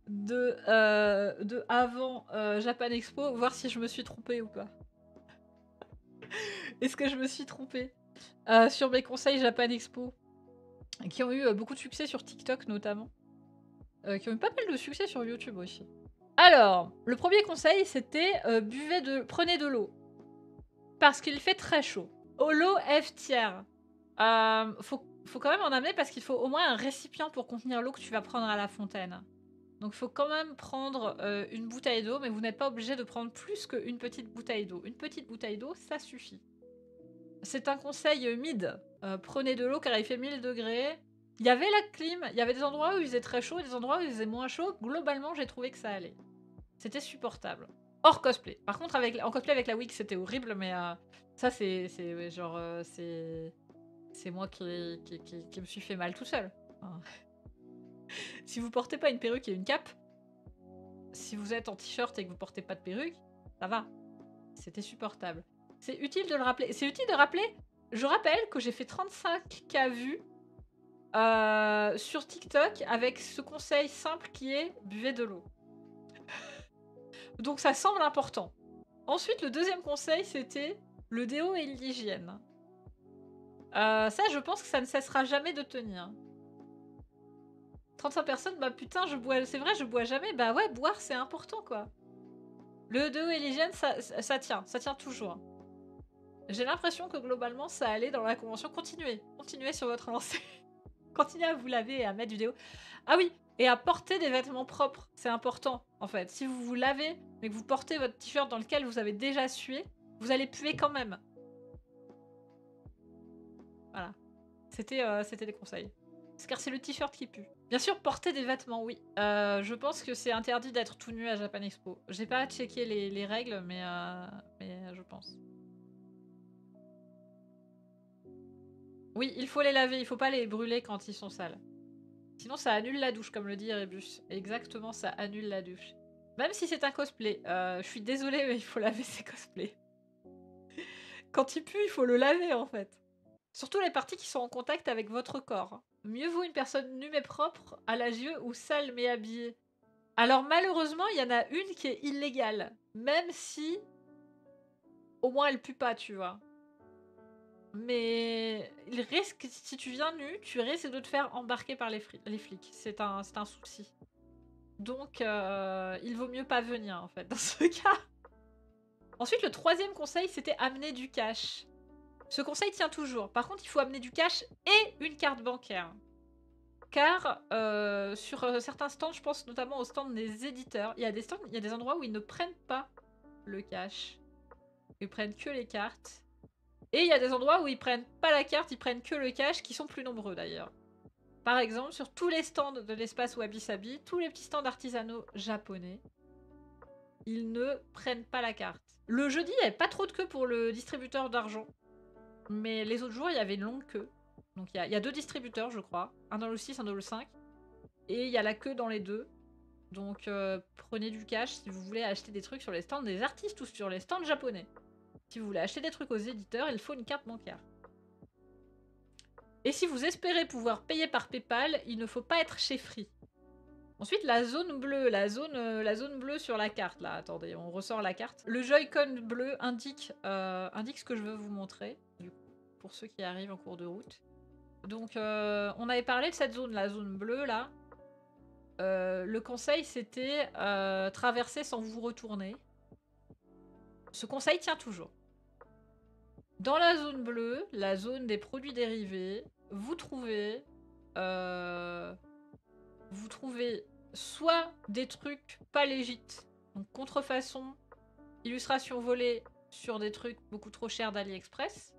de avant Japan Expo, voir si je me suis trompée ou pas. Est-ce que je me suis trompée sur mes conseils Japan Expo, qui ont eu beaucoup de succès sur TikTok notamment, qui ont eu pas mal de succès sur YouTube aussi. Alors, le premier conseil, c'était prenez de l'eau. Parce qu'il fait très chaud. L'eau F tiers. Faut quand même en amener parce qu'il faut au moins un récipient pour contenir l'eau que tu vas prendre à la fontaine. Donc il faut quand même prendre une bouteille d'eau, mais vous n'êtes pas obligé de prendre plus qu'une petite bouteille d'eau. Une petite bouteille d'eau, ça suffit. C'est un conseil mid. Prenez de l'eau car il fait 1000 degrés. Il y avait la clim, il y avait des endroits où il faisait très chaud et des endroits où il faisait moins chaud. Globalement, j'ai trouvé que ça allait. C'était supportable. Hors cosplay. Par contre, en cosplay avec la wig, c'était horrible, mais ça, c'est genre... c'est moi qui me suis fait mal tout seul. Enfin, si vous portez pas une perruque et une cape, si vous êtes en t-shirt et que vous portez pas de perruque, ça va. C'était supportable. C'est utile de le rappeler. C'est utile de rappeler. Je rappelle que j'ai fait 35K vues sur TikTok avec ce conseil simple qui est buvez de l'eau. Donc ça semble important. Ensuite, le deuxième conseil, c'était le déo et l'hygiène. Ça, je pense que ça ne cessera jamais de tenir. 35 personnes, bah putain, c'est vrai, je bois jamais. Bah ouais, boire, c'est important, quoi. Le déo et l'hygiène, ça tient toujours. J'ai l'impression que globalement, ça allait dans la convention. Continuez sur votre lancée. Continuez à vous laver et à mettre du déo. Ah oui, et à porter des vêtements propres. C'est important, en fait. Si vous vous lavez, mais que vous portez votre t-shirt dans lequel vous avez déjà sué, vous allez puer quand même. Voilà. C'était des conseils. Car c'est le t-shirt qui pue. Bien sûr, porter des vêtements, oui. Je pense que c'est interdit d'être tout nu à Japan Expo. J'ai pas checké les règles, mais je pense. Oui, il faut les laver, il faut pas les brûler quand ils sont sales. Sinon, ça annule la douche, comme le dit Erebus. Exactement, ça annule la douche. Même si c'est un cosplay. Je suis désolée, mais il faut laver ses cosplays. Quand il pue, il faut le laver, en fait. Surtout les parties qui sont en contact avec votre corps. Mieux vaut une personne nue mais propre à la yeux ou sale mais habillée. Alors malheureusement, il y en a une qui est illégale. Même si, au moins, elle pue pas, tu vois. Mais il risque, si tu viens nu, tu risques de te faire embarquer par les flics. C'est un souci. Donc, il vaut mieux pas venir, en fait, dans ce cas. Ensuite, le troisième conseil, c'était amener du cash. Ce conseil tient toujours. Par contre, il faut amener du cash et une carte bancaire. Car sur certains stands, je pense notamment aux stands des éditeurs, il y a des endroits où ils ne prennent pas le cash. Ils prennent que les cartes. Et il y a des endroits où ils prennent pas la carte, ils prennent que le cash, qui sont plus nombreux d'ailleurs. Par exemple, sur tous les stands de l'espace Wabi Sabi, tous les petits stands artisanaux japonais, ils ne prennent pas la carte. Le jeudi, il n'y avait pas trop de queue pour le distributeur d'argent. Mais les autres jours, il y avait une longue queue. Donc il y a 2 distributeurs, je crois. Un dans le 6, un dans le 5. Et il y a la queue dans les 2. Donc prenez du cash si vous voulez acheter des trucs sur les stands des artistes ou sur les stands japonais. Si vous voulez acheter des trucs aux éditeurs, il faut une carte bancaire. Et si vous espérez pouvoir payer par PayPal, il ne faut pas être chez Free. Ensuite, la zone bleue, la zone bleue sur la carte, là, attendez, on ressort la carte. Le Joy-Con bleu indique ce que je veux vous montrer, du coup, pour ceux qui arrivent en cours de route. Donc, on avait parlé de cette zone, la zone bleue, là. Le conseil, c'était traverser sans vous retourner. Ce conseil tient toujours. Dans la zone bleue, la zone des produits dérivés, vous trouvez soit des trucs pas légites, donc contrefaçon, illustration volée sur des trucs beaucoup trop chers d'AliExpress,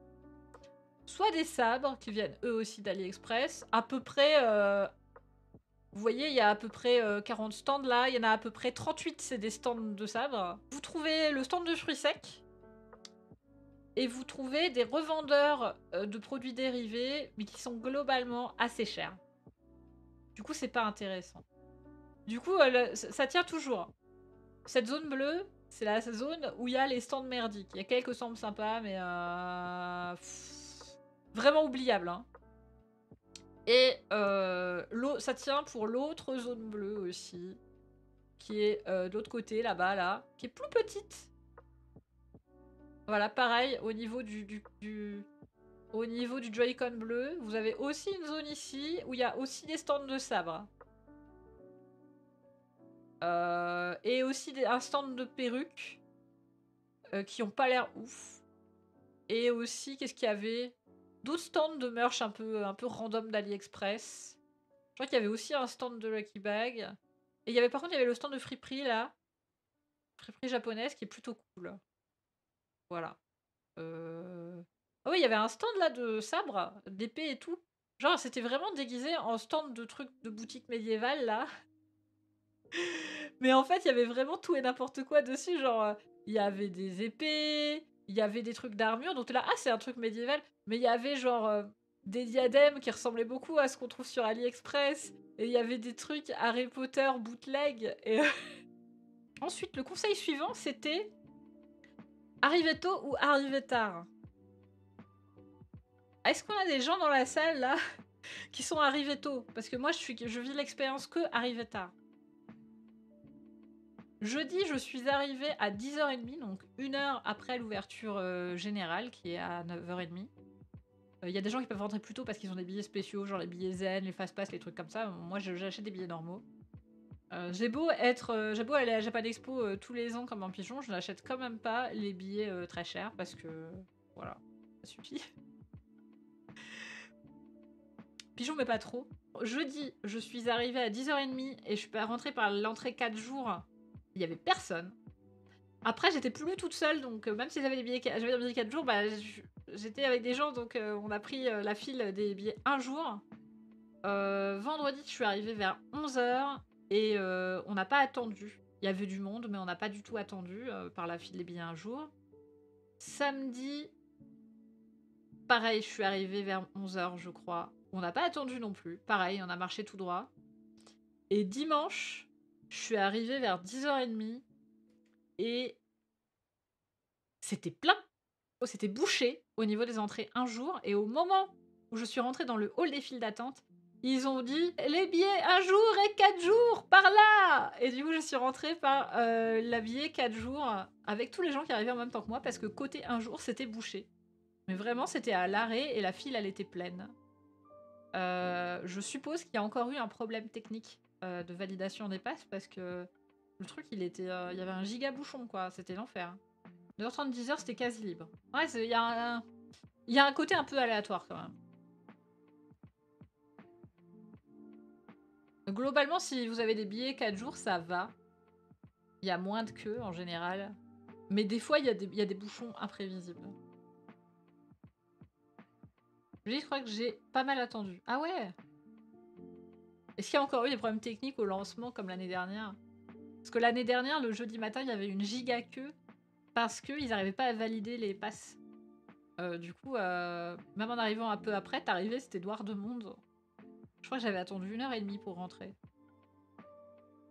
soit des sabres qui viennent eux aussi d'AliExpress, à peu près... vous voyez, il y a à peu près 40 stands là, il y en a à peu près 38, c'est des stands de sabres. Vous trouvez le stand de fruits secs, et vous trouvez des revendeurs de produits dérivés, mais qui sont globalement assez chers. Du coup, c'est pas intéressant. Du coup, ça tient toujours. Cette zone bleue, c'est la zone où il y a les stands merdiques. Il y a quelques stands sympas, mais vraiment oubliable. Hein. Et ça tient pour l'autre zone bleue aussi, qui est de l'autre côté, là-bas, là, qui est plus petite. Voilà, pareil, au niveau au niveau du Joy-Con bleu, vous avez aussi une zone ici où il y a aussi des stands de sabre. Et aussi un stand de perruques qui ont pas l'air ouf. Et aussi, qu'est-ce qu'il y avait? D'autres stands de merch un peu random d'AliExpress. Je crois qu'il y avait aussi un stand de Lucky Bag. Et il y avait par contre, il y avait le stand de friperie là. Friperie japonaise qui est plutôt cool. Voilà. Ah oui, il y avait un stand là de sabre, d'épée et tout. Genre, c'était vraiment déguisé en stand de trucs de boutique médiévale là. Mais en fait, il y avait vraiment tout et n'importe quoi dessus. Genre, il y avait des épées, il y avait des trucs d'armure. Donc là, ah, c'est un truc médiéval. Mais il y avait genre des diadèmes qui ressemblaient beaucoup à ce qu'on trouve sur AliExpress. Et il y avait des trucs Harry Potter bootleg. Et ensuite, le conseil suivant, c'était arriver tôt ou arriver tard. Est-ce qu'on a des gens dans la salle là qui sont arrivés tôt? Parce que moi, je vis l'expérience que arriver tard. Jeudi, je suis arrivée à 10h30, donc 1 heure après l'ouverture générale, qui est à 9h30. Il y a des gens qui peuvent rentrer plus tôt parce qu'ils ont des billets spéciaux, genre les billets zen, les fast-pass, les trucs comme ça. Moi, j'achète des billets normaux. J'ai beau aller à Japan Expo tous les ans comme un pigeon, je n'achète quand même pas les billets très chers parce que, voilà, ça suffit. Pigeon, mais pas trop. Jeudi, je suis arrivée à 10h30 et je suis rentrée par l'entrée 4 jours. Il y avait personne. Après, j'étais plus toute seule, donc même si j'avais des billets 4 jours, bah, j'étais avec des gens, donc on a pris la file des billets un jour. Vendredi, je suis arrivée vers 11h et on n'a pas attendu. Il y avait du monde, mais on n'a pas du tout attendu par la file des billets un jour. Samedi, pareil, je suis arrivée vers 11h, je crois. On n'a pas attendu non plus. Pareil, on a marché tout droit. Et dimanche, je suis arrivée vers 10h30 et c'était plein. C'était bouché au niveau des entrées un jour. Et au moment où je suis rentrée dans le hall des files d'attente, ils ont dit les billets un jour et 4 jours par là. Et du coup, je suis rentrée par la billet 4 jours avec tous les gens qui arrivaient en même temps que moi parce que côté un jour, c'était bouché. Mais vraiment, c'était à l'arrêt et la file, elle était pleine. Je suppose qu'il y a encore eu un problème technique de validation des passes parce que le truc, il y avait un giga bouchon, quoi. C'était l'enfer. 9h30, 10h, c'était quasi libre. Ouais, il y a un côté un peu aléatoire quand même. Globalement, si vous avez des billets 4 jours, ça va. Il y a moins de queue en général. Mais des fois, il y a des bouchons imprévisibles. Je crois que j'ai pas mal attendu. Ah ouais. Est-ce qu'il y a encore eu des problèmes techniques au lancement comme l'année dernière? Parce que l'année dernière, le jeudi matin, il y avait une giga queue parce qu'ils n'arrivaient pas à valider les passes. Du coup, même en arrivant un peu après, t'arrivais, c'était noir de monde. Je crois que j'avais attendu 1h30 pour rentrer.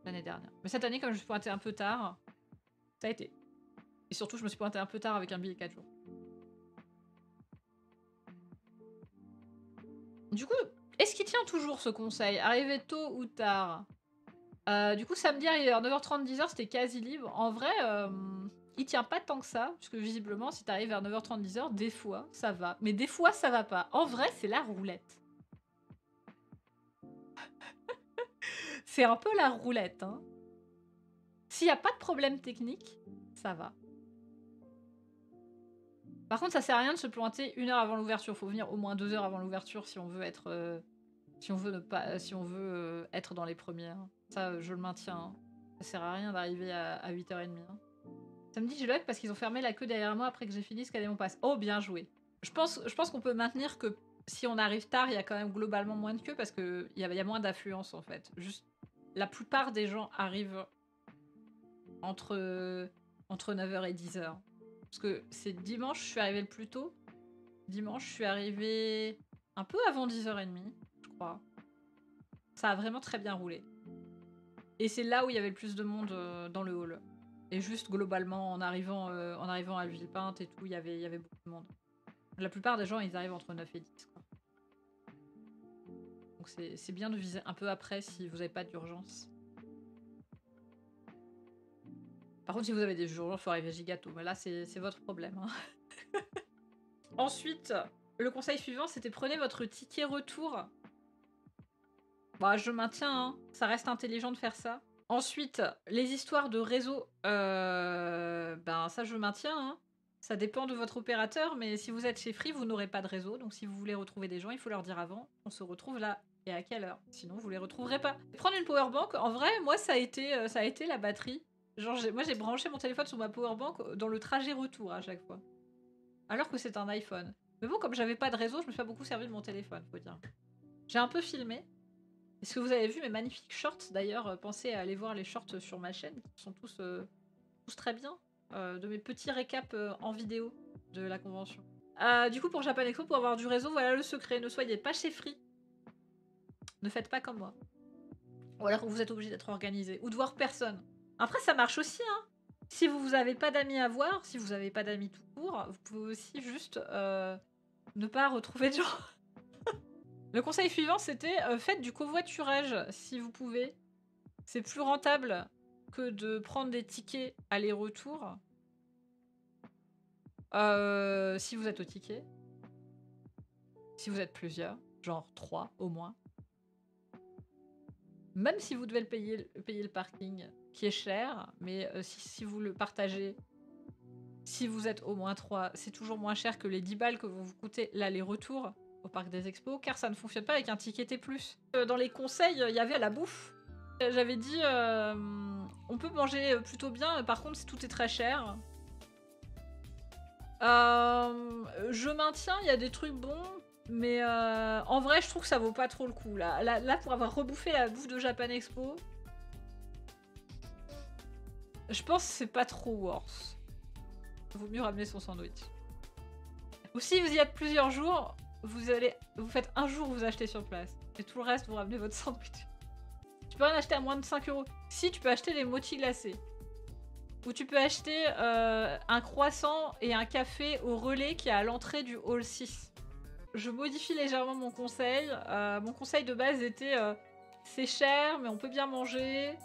L'année dernière. Mais cette année, comme je me suis pointée un peu tard, ça a été. Et surtout, je me suis pointée un peu tard avec un billet 4 jours. Du coup, est-ce qu'il tient toujours ce conseil? Arriver tôt ou tard? Du coup, samedi, arrivé vers 9h30, 10h, c'était quasi libre. En vrai, il tient pas tant que ça, puisque visiblement, si t'arrives vers 9h30, 10h, des fois, ça va. Mais des fois, ça va pas. En vrai, c'est la roulette. C'est un peu la roulette, hein. S'il n'y a pas de problème technique, ça va. Par contre, ça sert à rien de se planter 1 heure avant l'ouverture. Faut venir au moins 2 heures avant l'ouverture si on veut être, si on veut être dans les premières. Ça, je le maintiens. Hein. Ça sert à rien d'arriver à 8h30. Hein. Samedi, j'ai le parce qu'ils ont fermé la queue derrière moi après que j'ai fini scanner mon pass. Oh, bien joué. Je pense qu'on peut maintenir que si on arrive tard, il y a quand même globalement moins de queue parce qu'il y a moins d'affluence en fait. Juste, la plupart des gens arrivent entre 9h et 10h. Parce que c'est dimanche, je suis arrivée le plus tôt. Dimanche, je suis arrivée un peu avant 10h30, je crois. Ça a vraiment très bien roulé. Et c'est là où il y avait le plus de monde dans le hall. Et juste globalement, en arrivant à Villepinte et tout, il y avait beaucoup de monde. La plupart des gens, ils arrivent entre 9 et 10. Quoi. Donc c'est bien de viser un peu après si vous n'avez pas d'urgence. Par contre, si vous avez des urgences, il faut arriver gigato. Mais là, c'est votre problème. Hein. Ensuite, le conseil suivant, c'était prenez votre ticket retour. Bah, je maintiens, hein. Ça reste intelligent de faire ça. Ensuite, les histoires de réseau, ben ça je maintiens. Hein. Ça dépend de votre opérateur, mais si vous êtes chez Free, vous n'aurez pas de réseau. Donc si vous voulez retrouver des gens, il faut leur dire avant, on se retrouve là. Et à quelle heure? Sinon, vous les retrouverez pas. Prendre une powerbank, en vrai, moi, ça a été la batterie. Genre, moi, j'ai branché mon téléphone sur ma powerbank dans le trajet retour à chaque fois. Alors que c'est un iPhone. Mais bon, comme j'avais pas de réseau, je me suis pas beaucoup servi de mon téléphone, faut dire. J'ai un peu filmé. Est-ce que vous avez vu mes magnifiques shorts? D'ailleurs, pensez à aller voir les shorts sur ma chaîne, qui sont tous très bien. De mes petits récaps en vidéo de la convention. Du coup, pour Japan Expo, pour avoir du réseau, voilà le secret. Ne soyez pas chez Free. Ne faites pas comme moi. Ou alors vous êtes obligé d'être organisé. Ou de voir personne. Après, ça marche aussi, hein. Si vous n'avez pas d'amis à voir, si vous n'avez pas d'amis tout court, vous pouvez aussi juste ne pas retrouver de gens. Le conseil suivant, c'était faites du covoiturage si vous pouvez. C'est plus rentable que de prendre des tickets aller-retour. Si vous êtes au ticket. Si vous êtes plusieurs, genre 3 au moins. Même si vous devez payer le parking, qui est cher, mais si vous le partagez, si vous êtes au moins 3, c'est toujours moins cher que les 10 balles que vont vous coûter l'aller-retour au parc des expos, car ça ne fonctionne pas avec un ticket T+. Dans les conseils, il y avait la bouffe. J'avais dit, on peut manger plutôt bien, par contre, tout est très cher. Je maintiens, il y a des trucs bons, mais en vrai, je trouve que ça vaut pas trop le coup. Là, pour avoir rebouffé la bouffe de Japan Expo, je pense que c'est pas trop worth. Vaut mieux ramener son sandwich. Ou si vous y êtes plusieurs jours, vous faites un jour où vous achetez sur place. Et tout le reste, vous ramenez votre sandwich. Tu peux en acheter à moins de 5 €. Si, tu peux acheter des mochis glacés. Ou tu peux acheter un croissant et un café au relais qui est à l'entrée du hall 6. Je modifie légèrement mon conseil. Mon conseil de base était c'est cher, mais on peut bien manger.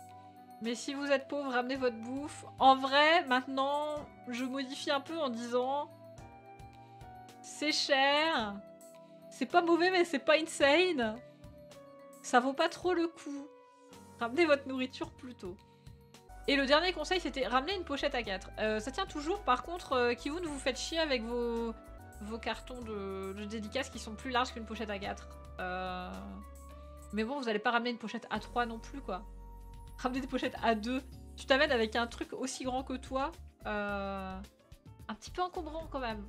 Mais si vous êtes pauvre, ramenez votre bouffe. En vrai, maintenant, je modifie un peu en disant c'est cher. C'est pas mauvais, mais c'est pas insane. Ça vaut pas trop le coup. Ramenez votre nourriture plus tôt. Et le dernier conseil, c'était ramener une pochette à 4. Ça tient toujours. Par contre, Kihun, vous faites chier avec vos cartons de dédicaces qui sont plus larges qu'une pochette à 4. Mais bon, vous n'allez pas ramener une pochette à 3 non plus, quoi. Ramener des pochettes à 2. Tu t'amènes avec un truc aussi grand que toi. Un petit peu encombrant, quand même.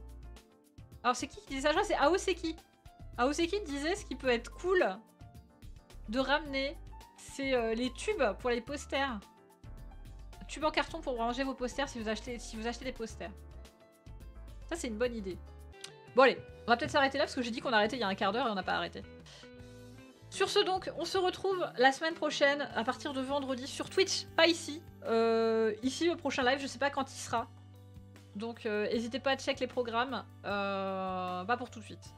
Alors, c'est qui disait ça? Je crois que c'est Aoseki. Aoseki disait ce qui peut être cool de ramener, c'est les tubes pour les posters. Tubes en carton pour ranger vos posters si vous achetez des posters. Ça, c'est une bonne idée. Bon, allez, on va peut-être s'arrêter là parce que j'ai dit qu'on arrêtait il y a un quart d'heure et on n'a pas arrêté. Sur ce, donc, on se retrouve la semaine prochaine à partir de vendredi sur Twitch, pas ici. Ici, le prochain live, je sais pas quand il sera. Donc, n'hésitez pas à check les programmes. Pas pour tout de suite.